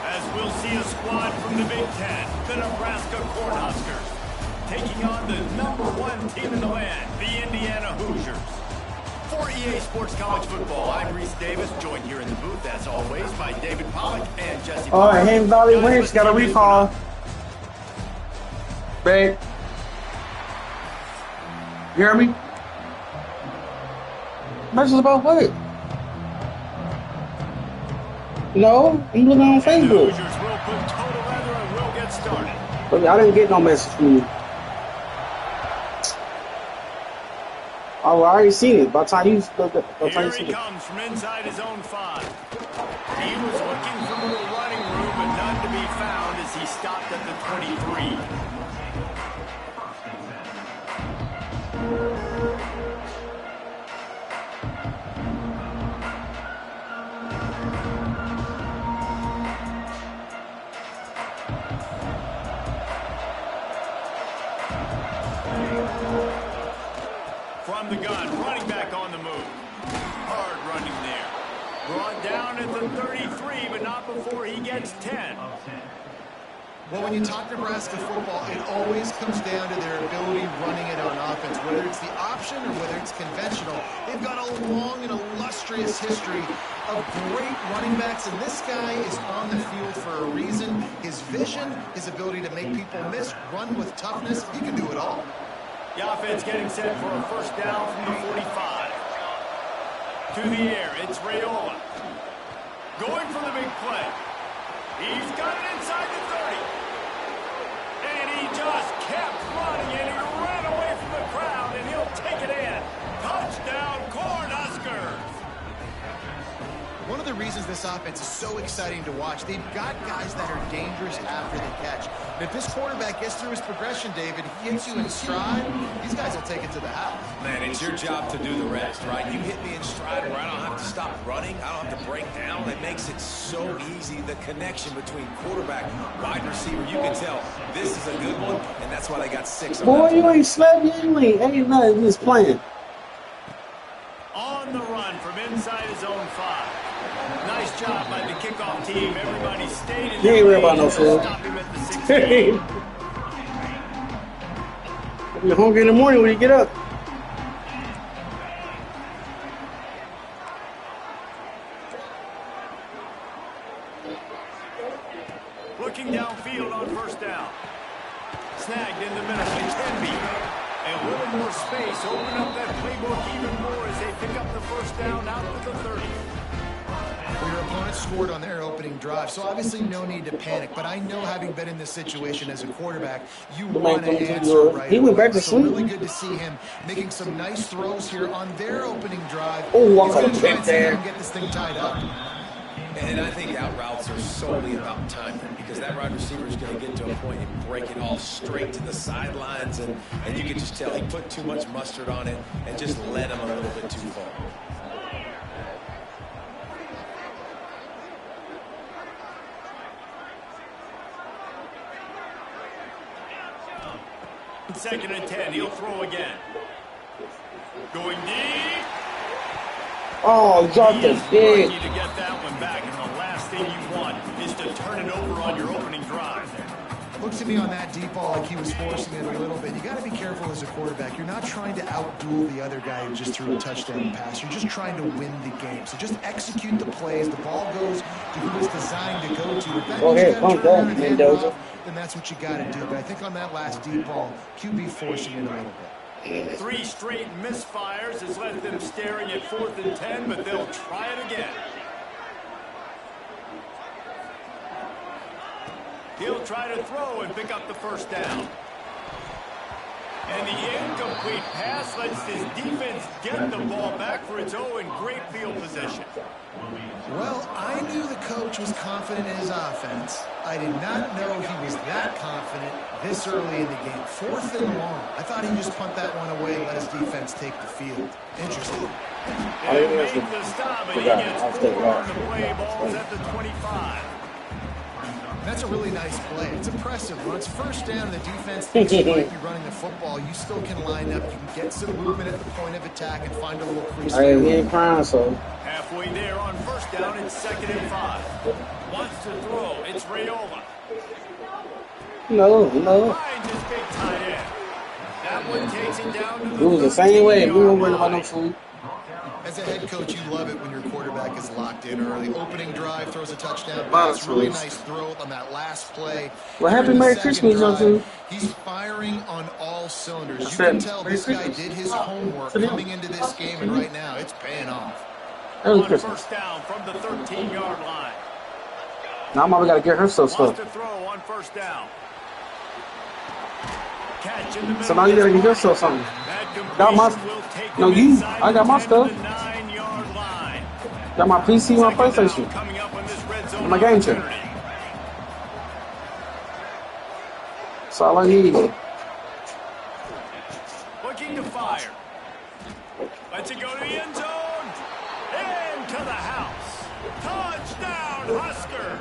As we'll see a squad from the Big Ten, the Nebraska Cornhuskers, taking on the #1 team in the land, the Indiana Hoosiers. For EA Sports College Football, I'm Reese Davis, joined here in the booth, as always, by David Pollack and Jesse. All right, Haynes Valley wins. Got a recall. Babe. You hear me? Message about what? No, I'm looking on The Facebook. Hoosiers will put total leather and will get started. But I didn't get no message from you. Oh, I already seen it. By the time you Here he comes from inside his own 5. He was looking for a little running room, but none to be found as he stopped at the 23. from the gun. Running back on the move. Hard running there. Brought down at the 33, but not before he gets 10. Well, when you talk Nebraska football, it always comes down to their ability running it on offense. Whether it's the option or whether it's conventional, they've got a long and illustrious history of great running backs, and this guy is on the field for a reason. His vision, his ability to make people miss, run with toughness, he can do it all. The offense getting set for a first down from the 45. To the air, it's Raiola. Going for the big play. He's got it inside the 30. And he just kept running, and he ran away from the crowd, and he'll take it in. Touchdown, Cornhuskers. One of the reasons this offense is so exciting to watch, they've got guys that are dangerous after the catch. And if this quarterback gets through his progression, David, he hits you in stride, these guys will take it to the house. Man, it's your job to do the rest, right? You hit me in stride where I don't have to stop running. I don't have to break down. It makes it so easy. The connection between quarterback, wide receiver, you can tell this is a good one, and that's why they got 6 of them. Boy, you ain't slept, you ain't nothing, just playing. On the run from inside his own 5. Nice job by the kickoff team. Everybody stayed in. You ain't worried about no food. Stop him at the 16. You're hungry in the morning when you get up. Looking downfield on first down. Snagged in the middle. It can be. And a little more space. Open up that playbook even more as they pick up the first down out to the 30. Well, your opponent scored on their opening drive, so obviously no need to panic. But I know, having been in this situation as a quarterback, you want to answer right He went away. back to So sleep. really good to see him making some nice throws here on their opening drive. Oh, He's I going to try could've and see if he there. can get this thing tied up. And I think out routes are solely about timing, because that wide receiver is going to get to a point and break it all straight to the sidelines, and you can just tell he put too much mustard on it and just led him a little bit too far. Second and 10. He'll throw again. Going deep. Oh, dropped the Lucky big. to get that one back, and the last thing you want is to turn it over on your opening drive. Looks to me on that deep ball like he was forcing it a little bit. You got to be careful as a quarterback. You're not trying to outduel the other guy who just threw a touchdown pass. You're just trying to win the game. So just execute the plays. The ball goes to who it's designed to go to. If that Go means you ahead, gotta pump turn around that, and hand it Mendoza. off, then that's what you got to do. But I think on that last deep ball, QB forcing it a little bit. 3 straight misfires has left them staring at 4th and 10, but they'll try it again. He'll try to throw and pick up the first down. And the incomplete pass lets his defense get the ball back for its own great field position. Well, I knew the coach was confident in his offense. I did not know he was that confident this early in the game. 4th and long. I thought he'd just punt that one away and let his defense take the field. Interesting. And make the stop, and he gets 4 on the play. Ball's at the 25. That's a really nice play. It's impressive. When it's first down and the defense thinks you might be running the football, you still can line up. You can get some movement at the point of attack and find a little crease. Hey, he ain't crying, so. Halfway there on first down, it's 2nd and 5. Wants to throw, it's Raiola. No. Finds his big tight end. That one takes it down to the It was the same way. We 13-yard weren't worried about no line. food. As a head coach, you love it when your quarterback is locked in early. Opening drive, throws a touchdown Wow, pass. Really that's nice throw on that last play. Well, happy During the Merry second Christmas, young drive, dude. He's firing on all cylinders. You said, can tell Merry this guy Christmas. did his homework coming into this game, and right now it's paying off. Merry On Christmas. first down from the 13-yard line. Now Mama gotta get her some Wants stuff. to throw on first down. Catch in the middle. So now you gotta get yourself something. That Got my- completion will take no, him you. inside I got my the 10 stuff. to the 9-yard line. Got my PC, my Second down PlayStation. coming up on this red zone My game chair. opportunity. That's all I need. Looking to fire. Lets it go to the end zone. Into the house. Touchdown, Husker.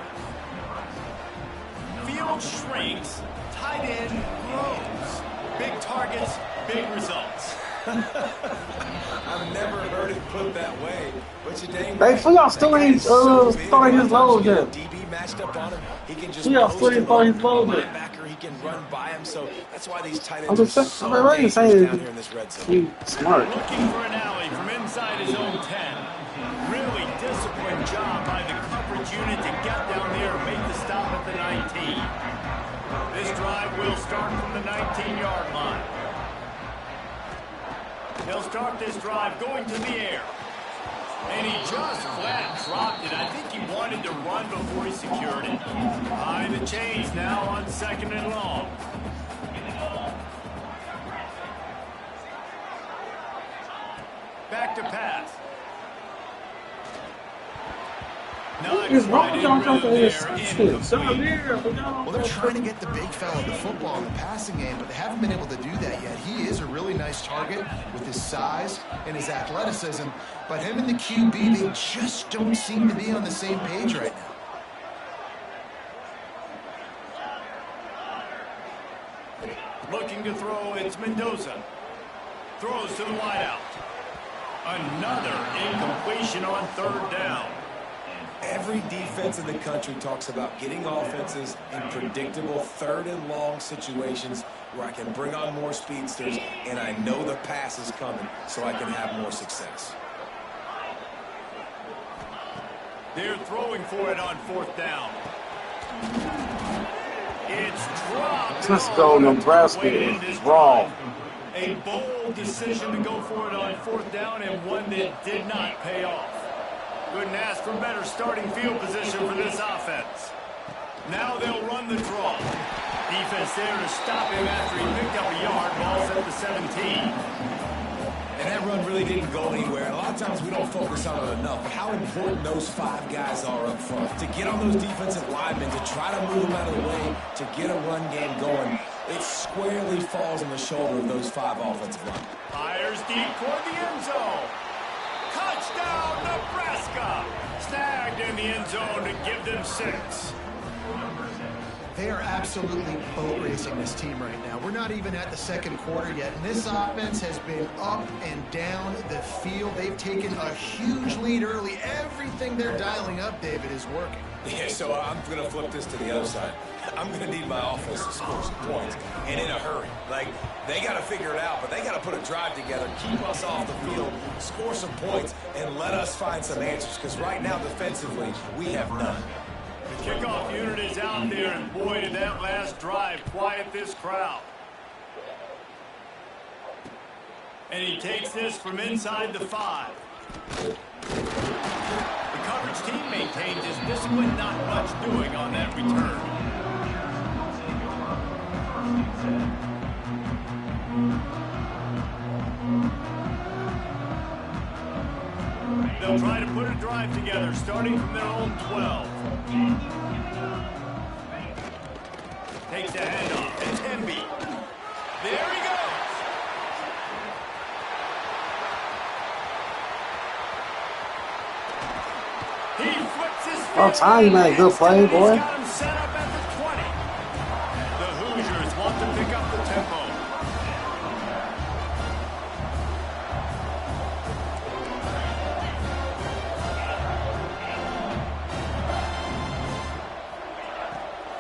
Field shrinks. Tight end grows. Big targets, big results. I've never heard it put that way, but you dang Hey, right. so y'all still ain't starting his load yet. DB matched up on him. He can just So y'all still ain't starting his load yet. linebacker. He can run by him, so that's why these tight I'm ends are just saying, so I'm ready to say dangerous down here in this red zone. you smart. Looking for an alley from inside his own 10. Really disciplined job by the coverage unit to get down there and make the stop at the 19. This drive will start from the 19-yard line. They'll start this drive going to the air. And he just flat dropped it. I think he wanted to run before he secured it. Behind the chains now on 2nd and long. Back to pass. It's wrong with y'all trying to Well, they're trying to get the big fella the football in the passing game, but they haven't been able to do that yet. He is a really nice target with his size and his athleticism, but him and the QB, they just don't seem to be on the same page right now. Looking to throw, it's Mendoza. Throws to the wideout. Another incompletion on 3rd down. Every defense in the country talks about getting offenses in predictable 3rd and long situations where I can bring on more speedsters and I know the pass is coming so I can have more success. They're throwing for it on 4th down. It's dropped. Let's go, Nebraska. Wrong. A bold decision to go for it on 4th down and one that did not pay off. Couldn't ask for better starting field position for this offense. Now they'll run the draw. Defense there to stop him after he picked up a yard. Ball's at the 17. And that run really didn't go anywhere. And a lot of times we don't focus on it enough. But how important those 5 guys are up front. To get on those defensive linemen, to try to move them out of the way, to get a run game going, it squarely falls on the shoulder of those 5 offensive linemen. Fires deep toward the end zone. Touchdown, Nebraska! Snagged in the end zone to give them 6. They are absolutely boat racing this team right now. We're not even at the 2nd quarter yet, and this offense has been up and down the field. They've taken a huge lead early. Everything they're dialing up, David, is working. Yeah, so I'm going to flip this to the other side. I'm going to need my offense to score some points, and in a hurry. Like, they got to figure it out, but they got to put a drive together, keep us off the field, score some points, and let us find some answers, because right now, defensively, we have none. The kickoff unit is out there, and boy, did that last drive quiet this crowd. And he takes this from inside the 5. The coverage team maintains his discipline, not much doing on that return. They'll try to put a drive together, starting from their own 12. Takes the handoff. It's Hemby. There he goes. He flips his feet. Oh, time, man. Good play, boy. He's got him set up at the 20. The Hoosiers want to pick up the tempo.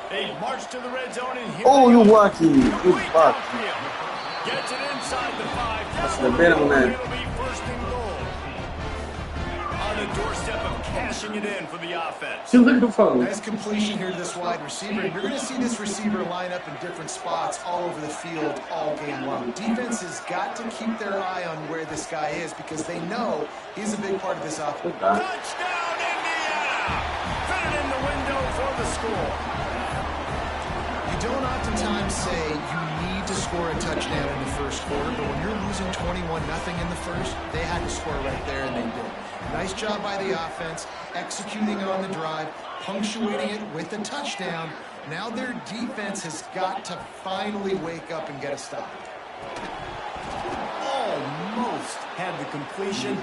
They march to the red zone and here. Oh, you lucky. You Complete fuck. downfield. Gets it inside the 5. That's the bit on that. It'll be 1st and goal. On the doorstep of cashing it in for the offense. You looking for? Nice completion here to this wide receiver. You're going to see this receiver line up in different spots all over the field all game long. Defense has got to keep their eye on where this guy is because they know he's a big part of this offense. Touchdown, Indiana! Fit it in the window for the score. You don't oftentimes say you need to score a touchdown in the 1st quarter, but when you're losing 21-0 in the 1st, they had to score right there, and they did. Nice job by the offense, executing on the drive, punctuating it with a touchdown. Now their defense has got to finally wake up and get a stop. Almost had the completion,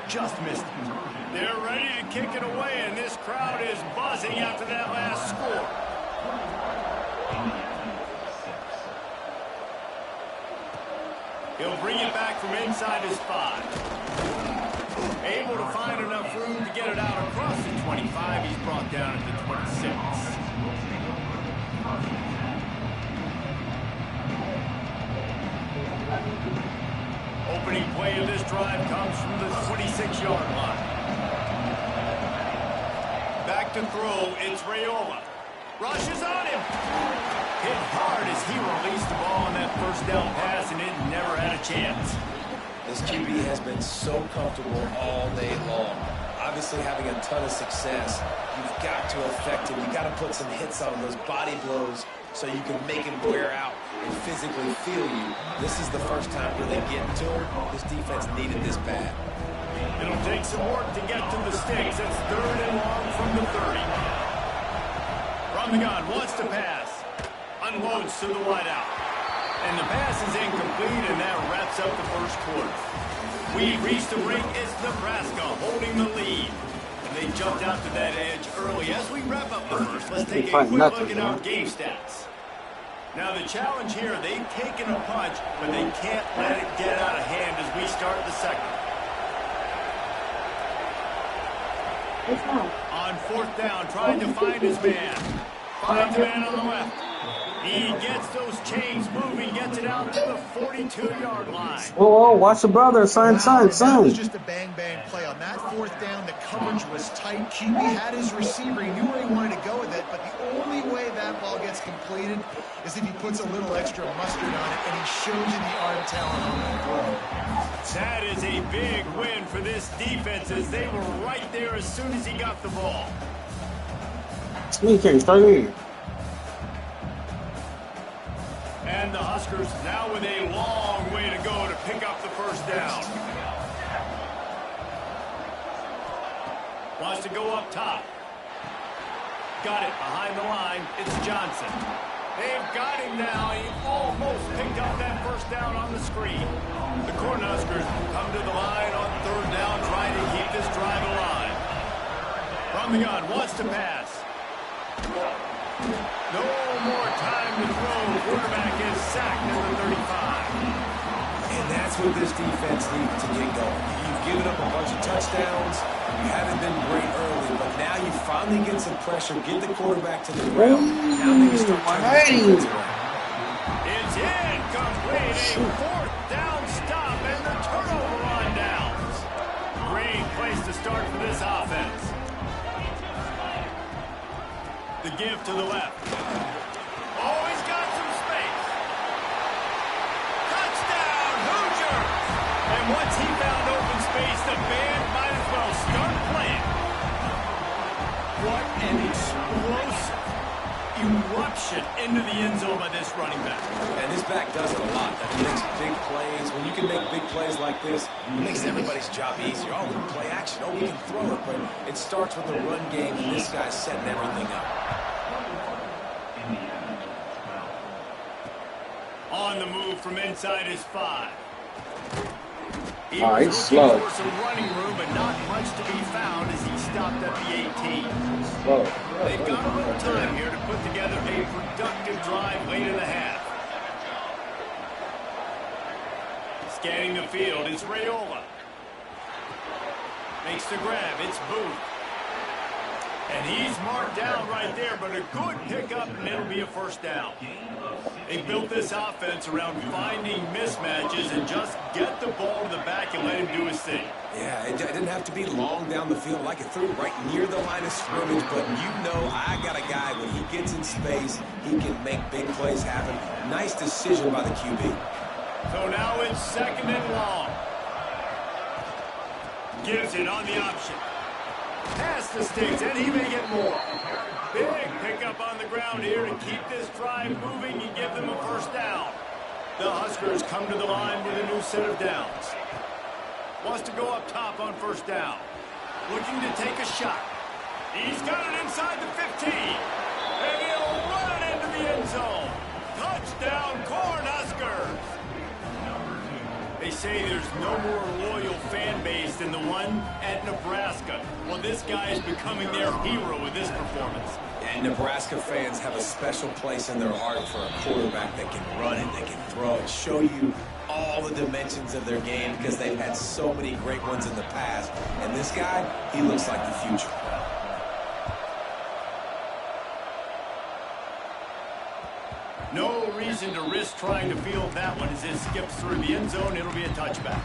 just missed it. They're ready to kick it away, and this crowd is buzzing after that last score. He'll bring it back from inside his 5. Able to find enough room to get it out across the 25. He's brought down at the 26. Opening play of this drive comes from the 26-yard line. Back to throw, it's Raiola. Rushes on him. Hit hard as he released the ball on that first down pass, and it never had a chance. This QB has been so comfortable all day long. Obviously having a ton of success. You've got to affect him. You've got to put some hits on him, those body blows, so you can make him wear out and physically feel you. This is the first time really getting to him. This defense needed this bad. It'll take some work to get to the sticks. It's 3rd and long from the 30. From the gun, wants to pass. Unloads to the wideout. And the pass is incomplete, and that wraps up the first quarter. We reached the break. It's Nebraska holding the lead. And they jumped out to that edge early. As we wrap up the first, let's take a quick look at our game stats. Now the challenge here, they've taken a punch, but they can't let it get out of hand as we start the second. On 4th down, trying to find his man. Finds a man on the left. He gets those chains moving, gets it out to the 42-yard line. Oh, watch the brother. Son. That was just a bang-bang play. On that 4th down, the coverage was tight. QB had his receiver. He knew where he wanted to go with it, but the only way that ball gets completed is if he puts a little extra mustard on it, and he shows you the arm talent on that throw. That is a big win for this defense as they were right there as soon as he got the ball. Me can't start in. And the Huskers now with a long way to go to pick up the first down. Wants to go up top. Got it behind the line. It's Johnson. They've got him now. He almost picked up that first down on the screen. The Cornhuskers come to the line on 3rd down, trying to keep this drive alive. From the gun, wants to pass. No more time to throw. Quarterback is sacked at the 35. And that's what this defense needs to get going. You've given up a bunch of touchdowns. You haven't been great early, but now you finally get some pressure, get the quarterback to the ground. Now they can start turning this defense around. It's incomplete. A 4th down stop and the turnover on downs. Great place to start for this offense. The give to the left. Oh, he's got some space. Touchdown, Hoosiers! And once he found open space, the band might as well start playing. What an explosive eruption into the end zone by this running back. And this back does it a lot. That he makes big plays. When you can make big plays like this, it makes everybody's job easier. Oh, we can play action. Oh, we can throw it. But it starts with the run game, and this guy's setting everything up. On the move from inside his 5. He All right, was slow. looking for some running room, but not much to be found as he stopped at the 18. Slow. They've got a little time here to put together a productive drive late in the half. Scanning the field, it's Raiola. Makes the grab, it's Booth. And he's marked down right there, but a good pickup, and it'll be a first down. They built this offense around finding mismatches and just get the ball to the back and let him do his thing. Yeah, it didn't have to be long down the field like it threw right near the line of scrimmage, but you know I got a guy, when he gets in space, he can make big plays happen. Nice decision by the QB. So now it's 2nd and long. Gives it on the option. Pass the sticks, and he may get more. Big pickup on the ground here to keep this drive moving and give them a first down. The Huskers come to the line with a new set of downs. Wants to go up top on first down. Looking to take a shot. He's got it inside the 15. And he'll run it into the end zone. Touchdown, Cornhuskers! They say there's no more loyal fan base than the one at Nebraska. Well, this guy is becoming their hero with this performance. And Nebraska fans have a special place in their heart for a quarterback that can run it, that can throw it, show you all the dimensions of their game because they've had so many great ones in the past. And this guy, he looks like the future. No reason to risk trying to field that one as it skips through the end zone. It'll be a touchback.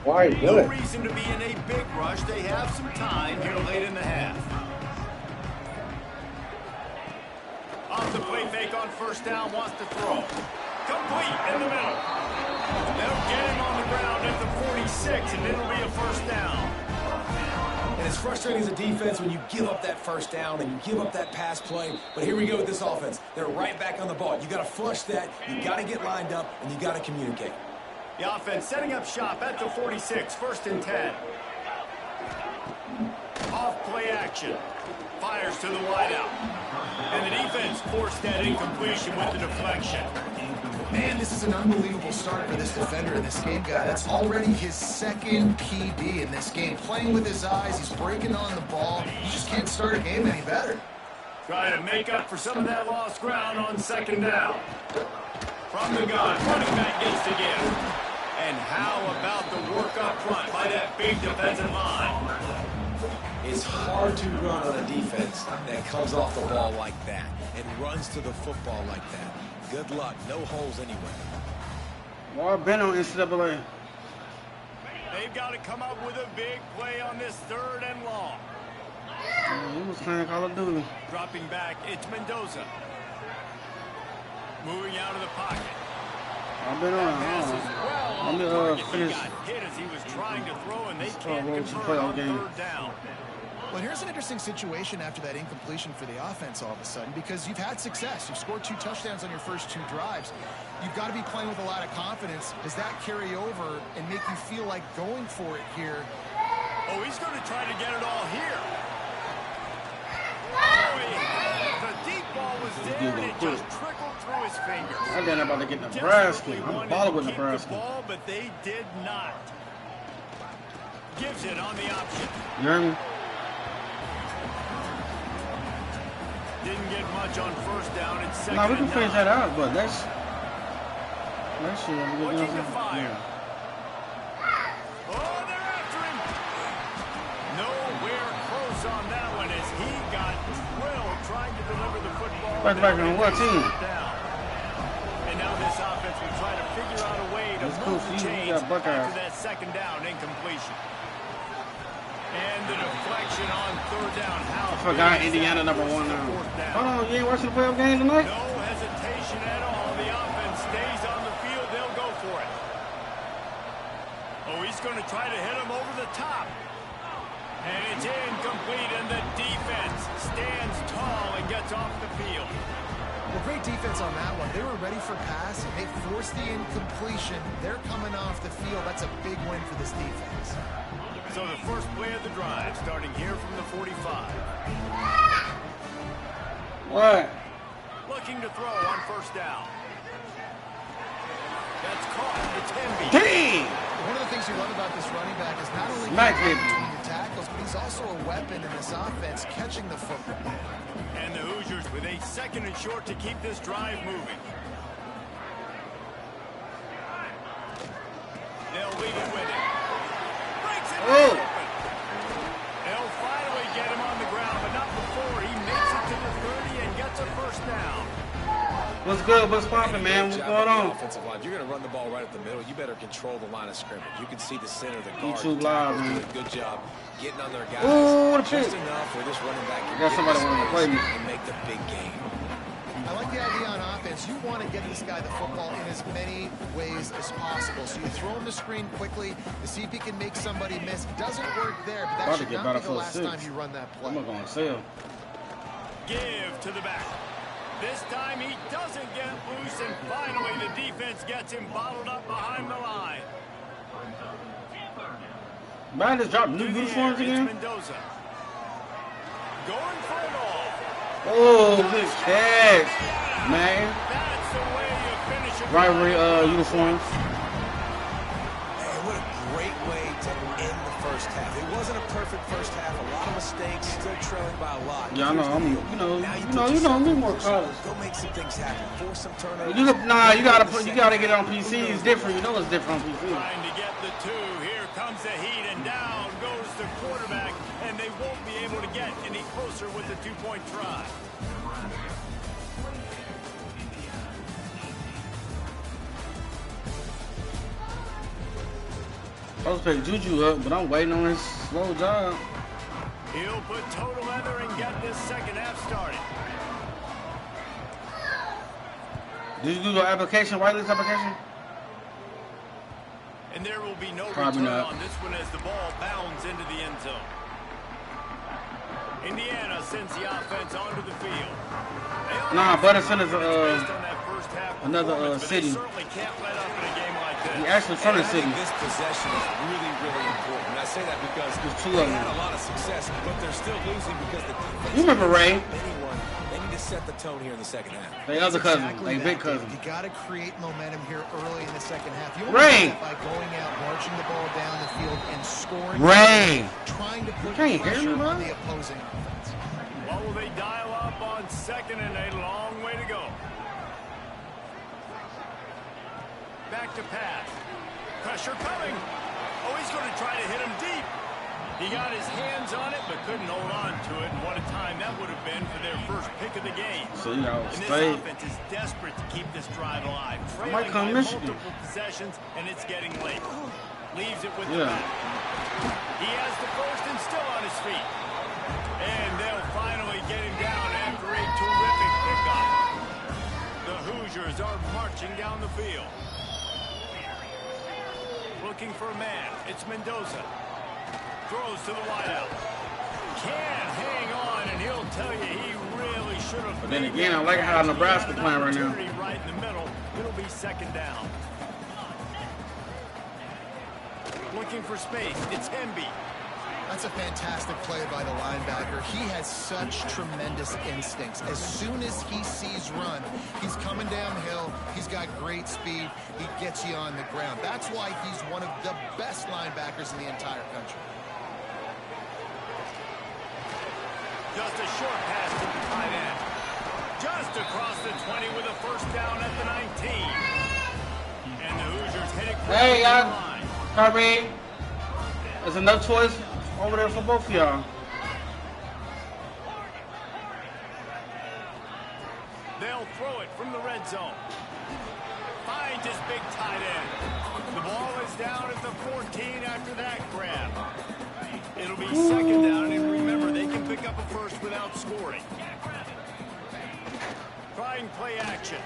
Why are you doing No it? reason to be in a big rush. They have some time here late in the half. Off the play fake on first down, wants to throw. Complete in the middle. They'll get him on the ground at the 46, and it'll be a first down. And it's frustrating as a defense when you give up that first down and you give up that pass play. But here we go with this offense. They're right back on the ball. You got to flush that. You got to get lined up, and you got to communicate. The offense setting up shop at the 46, first and 10. Off play action. Fires to the wideout. And the defense forced that incompletion with the deflection. Man, this is an unbelievable start for this defender in this game, guy. That's already his second PB in this game. Playing with his eyes, he's breaking on the ball. You just can't start a game any better. Trying to make up for some of that lost ground on second down. From the gun, running back gets to give. And how about the work up front by that big defensive line? It's hard to run on a defense that comes off the ball like that and runs to the football like that. Good luck. No holes anywhere. Well, I've been on NCAA. They've got to come up with a big play on this third and long. He was playing Call of Duty. Dropping back, it's Mendoza. Moving out of the pocket. I've been on. Let me finish. He got hit as he was trying to throw, and they Start can't rolling some convert on playoff game. third down. Well, here's an interesting situation after that incompletion for the offense all of a sudden, because you've had success. You've scored 2 touchdowns on your first 2 drives. You've got to be playing with a lot of confidence. Does that carry over and make you feel like going for it here? Oh, he's going to try to get it all here. Oh, the deep ball was there, and it just trickled through his fingers. I got about to get Nebraska. I'm balling with Keep the Nebraska. ball, but they did not. Gives it on the option. You heard me? Didn't get much on first down. It's second No, we can and finish 9. that out, but let's see. Looking to fire. Oh, they're after him. Nowhere close on that one as he got drilled trying to deliver the football. Back on what team? Down. And now this offense will try to figure out a way to That's cool. move the See, you chains got Buckeyes. after that second down incompletion. And the deflection on third down. How I forgot big is Indiana that number first 1 and now. fourth down? Hold on, you ain't watching the playoff game tonight? No hesitation at all. The offense stays on the field. They'll go for it. Oh, he's going to try to hit him over the top. And it's incomplete, and the defense stands tall and gets off the field. Well, great defense on that one. They were ready for pass. They forced the incompletion. They're coming off the field. That's a big win for this defense. So the first play of the drive, starting here from the 45. What? Looking to throw on first down. That's caught. It's Hemby. Dang! One of the things you love about this running back is not only Smack getting him. between the tackles, but he's also a weapon in this offense, catching the football. And the Hoosiers with a second and short to keep this drive moving. They'll lead it with it. Breaks it Oh. open. They'll finally get him on the ground, but not before he makes it to the 30 and gets a first down. What's good? What's poppin', man? What's Great going job with the on? offensive line. You're going to run the ball right up the middle. You better control the line of scrimmage. You can see the center, the guard. YouTube the live, tackles man. did a good job getting on their guys. Ooh, the Just pick. enough where this running back can Got get somebody in wanting to space play me. and make the big game. I like the idea on offense. You want to get this guy the football in as many ways as possible. So you throw him the screen quickly to see if he can make somebody miss. It doesn't work there, but that About to should get not be the Battlefield last 6. time you run that I'm play. not going to sell. Give to the back. This time he doesn't get loose, and finally the defense gets him bottled up behind the line. Man, just dropped new To the uniforms air, it's again? Mendoza. Going for it all. Oh, good catch, man. That's the way you finish it. Rivalry uniforms. great way to end the first half. It wasn't a perfect first half. A lot of mistakes, still trailing by a lot. Yeah, I know. You know, me more college. Go make some things happen. Force some turnovers. You gotta get it on PC. It's different. You know it's different on PC. Trying to get the two. Here comes the heat, and down goes the quarterback, and they won't be able to get any closer with the two-point try. I was picking Juju up, but I'm waiting on his slow job. He'll put total leather and get this second half started. Did you do the application, whitelist application? And there will be no Probably return not. on this one as the ball bounds into the end zone. Indiana sends the offense onto the field. Nah, Butterson is Based on that first half another performance, but city. They certainly can't let up in a game like this. he actually from the I city. think this possession is really, really important. And I say that because There's two they of them. had a lot of success, but they're still losing because the defense. You remember Ray? Anyone, they need to set the tone here in the second half. They other cousin, Exactly they big that, cousin. Dave. You got to create momentum here early in the second half. You Ray! only do that by going out, marching the ball down the field, and scoring. Ray! Trying to put can't hear pressure me, bro? on the opposing offense. What will they dial up on second and a long way to go? Back to pass. Pressure coming. Oh, he's going to try to hit him deep. He got his hands on it, but couldn't hold on to it. And what a time that would have been for their first pick of the game. So you know, And this straight. offense is desperate to keep this drive alive. might Trailing come by Michigan. multiple possessions, and it's getting late. Leaves it with the Yeah. back. He has the first and still on his feet. And they'll finally get him down after a terrific pickup. The Hoosiers are marching down the field. Looking for a man. It's Mendoza. Throws to the wideout. Can't hang on, and he'll tell you he really should have. But then again, I like how Nebraska playing right now. Opportunity right in the middle. It'll be second down. Looking for space. It's Hemby. That's a fantastic play by the linebacker. He has such tremendous instincts. As soon as he sees run, he's coming downhill. He's got great speed. He gets you on the ground. That's why he's one of the best linebackers in the entire country. Just a short pass to the tight end. Just across the 20 with a first down at the 19. And the Hoosiers hit it quickly Hey, to y'all. the line. Kyrie, there's enough choice over there for both of y'all. They'll throw it from the red zone. Finds his big tight end. The ball is down at the 14 after that grab. It'll be second down, and remember, they can pick up a first without scoring. Trying play action.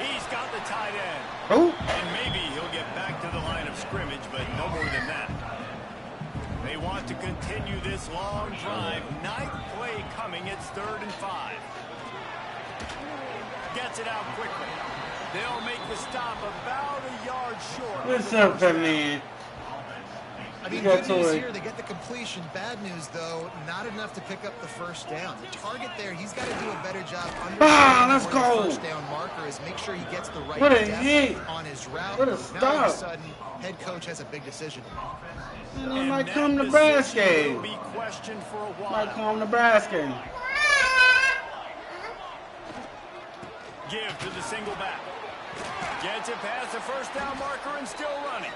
He's got the tight end. Who? And maybe he'll get back to the line of scrimmage, but no more than that. They want to continue this long drive. Ninth play coming. It's 3rd and 5. Gets it out quickly. They'll make the stop about a yard short. What's up, man? I mean, got good news Toy. here, they get the completion. Bad news, though, not enough to pick up the first down. The target there, he's got to do a better job understanding let's where go. the first down marker is. Make sure he gets the right What a depth hit. on his route. What a Now, all of stop. a sudden, head coach has a big decision. And they And might that come decision Nebraska. will be questioned for a while. Might come Nebraska. Give to the single back. Gets it past the first down marker and still running.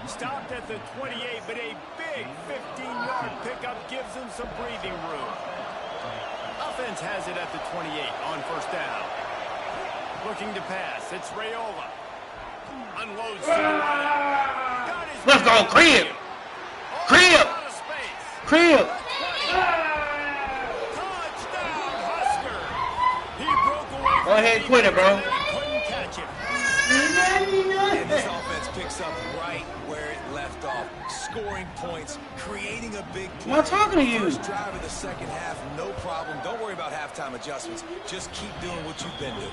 Stopped at the 28, but a big 15-yard pickup gives him some breathing room. Offense has it at the 28 on first down. Looking to pass. It's Raiola. Unloads to the wideout. Got his Let's go, Crib. Crib. Out of space. Crib. 20. Touchdown, Husker. He broke away from Go ahead, quit it, bro. and couldn't catch him. And this offense picks up right where it left off. Scoring points, creating a big play. I'm not talking to you. First drive of the second half, no problem. Don't worry about halftime adjustments. Just keep doing what you've been doing.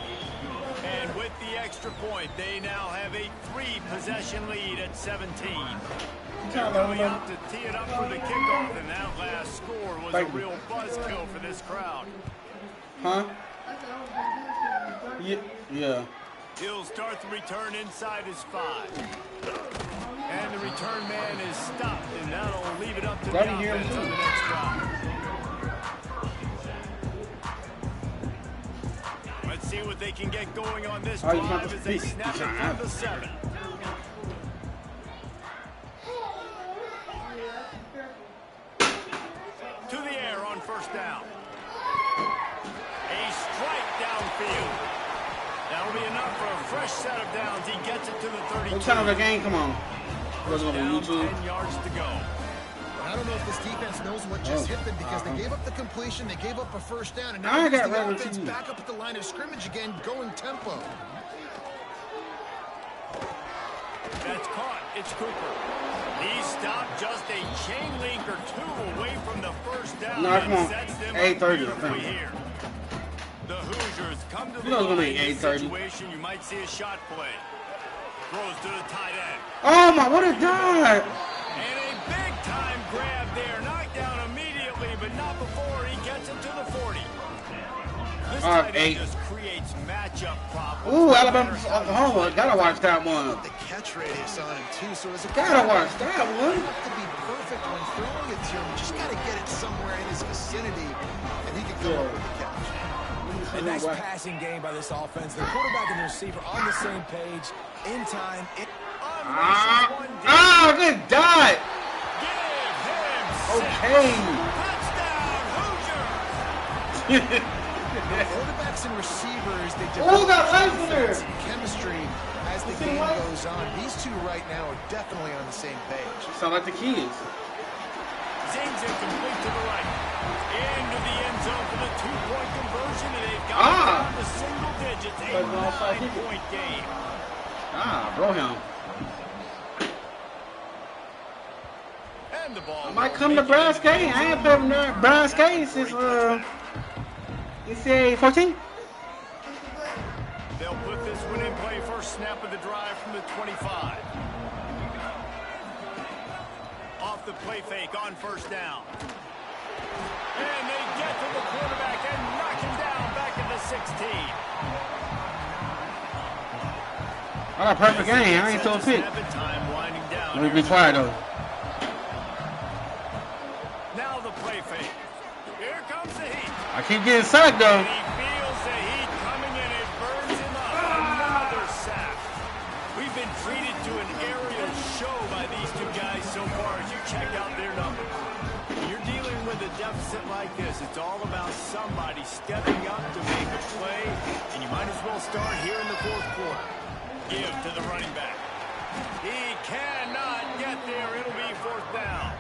And with the extra point, they now have a 3-possession lead at 17. They're coming out to tee it up for the kickoff, and that last score was a real buzzkill for this crowd. Huh? Yeah. He'll start the return inside his 5. And the return man is stopped, and that'll leave it up to the Glad you hear offense him, on too. the next drive. Let's see what they can get going on this Oh, he's not drive the as they speed. snap it He's not from out. the 7. To the air on first down. A strike downfield. That'll be enough for a fresh set of downs. He gets it to the 32. What time of the game? Come on. What's First on down, YouTube? 10 yards to go. I don't know if this defense knows what just hit them because they gave up the completion, they gave up a first down, and now I it's got the regular offense TV. back up at the line of scrimmage again, going tempo. That's caught. It's Cooper. He stopped just a chain link or two away from the first down. No, come and on. sets them 8:30. up beautifully here. The Hoosiers come to the You know it's gonna line be in this 8:30. situation. You might see a shot play. Throws to the tight end. Oh my, what a dive! And a big-time grab there. Knocked down immediately, but not before he gets it to the 40. This tight end 8. just creates matchup problems. Ooh, no Alabama, matter how Oklahoma. Gotta watch that one. The catch radius on him too, so as a Gotta watch that you one. have to be perfect when throwing it to him. You just got to get it somewhere in his vicinity, and he can come up with the catch. A nice passing game by this offense. The quarterback and the receiver on the same page, in time. Good dive. Okay. Quarterbacks and receivers, they Oh, got life in there. defense and chemistry as the game goes on. These two right now are definitely on the same page. Sound like the kids. Zings it complete to the right. Into the end zone for the two-point conversion, and they've got it down to single digits. A 9-point game. Bro him. And the ball I might come to Brass Skate. I ain't played with Brass Skate since NCAA 14. They'll put this one in play. First snap of the drive from the 25. Off the play fake on first down. And they get to the quarterback and knock him down back at the 16. I got a perfect game. I ain't so pick. Time winding down. Let me be quiet though. Now the play fake. Here comes the heat. I keep getting sacked though. And he feels the heat coming in. It burns him up. Another sack. We've been treated to an aerial show by these two guys so far as you check out their numbers. When you're dealing with a deficit like this, it's all about somebody stepping up to make a play, and you might as well start here in the fourth quarter. Give to the running back. He cannot get there. It'll be fourth down.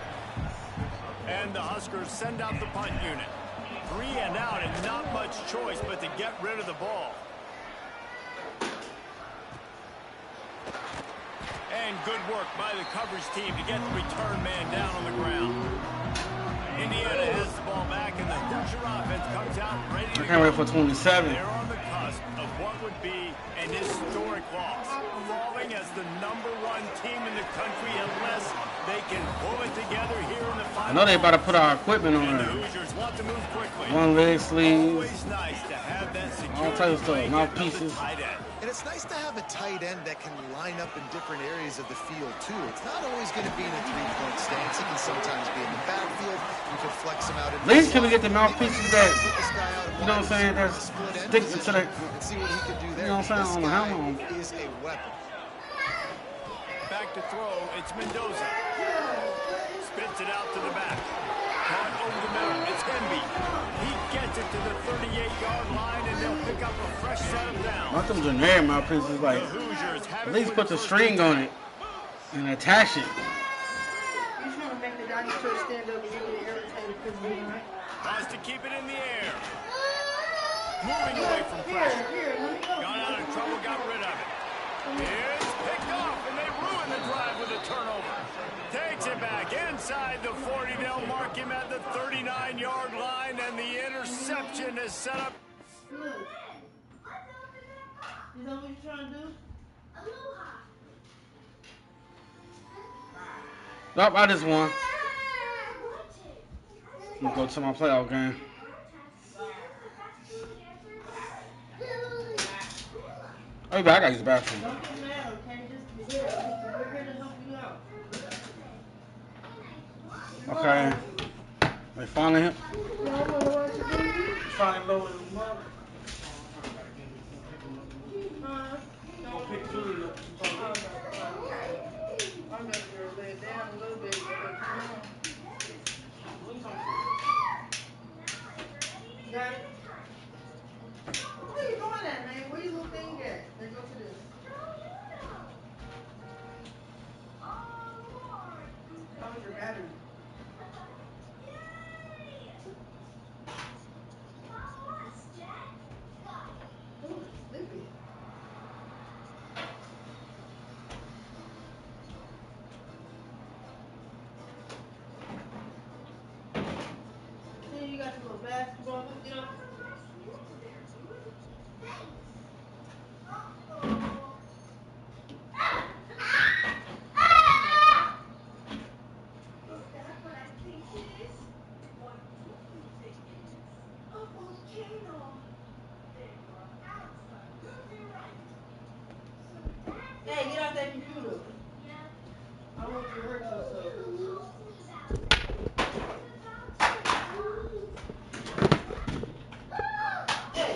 And the Huskers send out the punt unit. 3 and out and not much choice but to get rid of the ball. And good work by the coverage team to get the return man down on the ground. Indiana has the ball back, and the Hoosier offense comes out ready to I can't go. wait for 27. They're on the cusp of what would be an historic loss, falling as the #1 team in the country unless they can pull it together here in the final. I know they about to put our equipment on And the there. Hoosiers want to move quickly. One leg sleeves, Always nice to have that all types of stuff, security mouthpieces. tight end. And it's nice to have a tight end that can line up in different areas of the field, too. It's not always going to be in a three-point stance. He can sometimes be in the backfield. You can flex him out in At least the can we get the mouthpieces that, Put this guy out you know what I'm saying, wide that split end sticks into position the, and see what he can do there. you know what I'm saying, This on the guy helmet. is a weapon. Back to throw, it's Mendoza. Spits it out to the back. Caught over the middle, it's Henby. He gets it to the 38-yard line, and they'll pick up a fresh set of downs. not them generic mouthpieces, like, The Hoosiers have at it least with put the first string on it and attach it. You just want to make the dinosaur stand up and get irritated because we Wants to keep it in the air. Moving away from pressure. Here, let me go. Got out of trouble, got rid of it. It's picked off, and they ruin the drive with a turnover. Takes it back inside the 40. They'll mark him at the 39-yard line, and the interception is set up. Look. Is that what you're trying to do? Nope, I just won. I'm gonna go to my playoff game. Hey, but I gotta use the bathroom. Don't get mad, okay? Just we're here to help you out. Okay. They finally hit. Y'all wanna watch a movie? Finally loaded him up. Huh? Go pick Julie up. Oh, no. I'm gonna go lay down a little bit. But come on. Got it? Where you going at, man? Where your little thing at? Let's go to this. How was your battery? Ooh, sleepy. See, you got your little basketball hooked up. Hey, get off that computer. I don't want you to hurt yourself. Hey.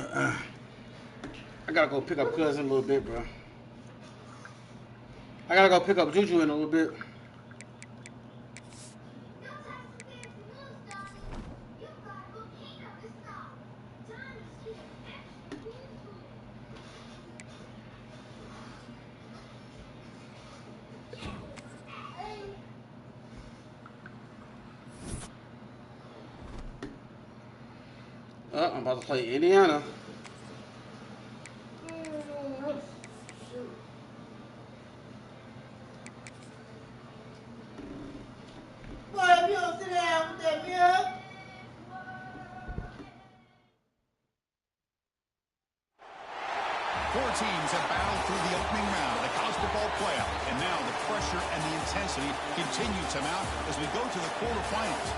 I gotta go pick up cousin a little bit, bro. I gotta go pick up Juju in a little bit. I'm about to play Indiana. Boy, if you don't sit down with that milk. Four teams have battled through the opening round of the college football playoff, and now the pressure and the intensity continue to mount as we go to the quarterfinals.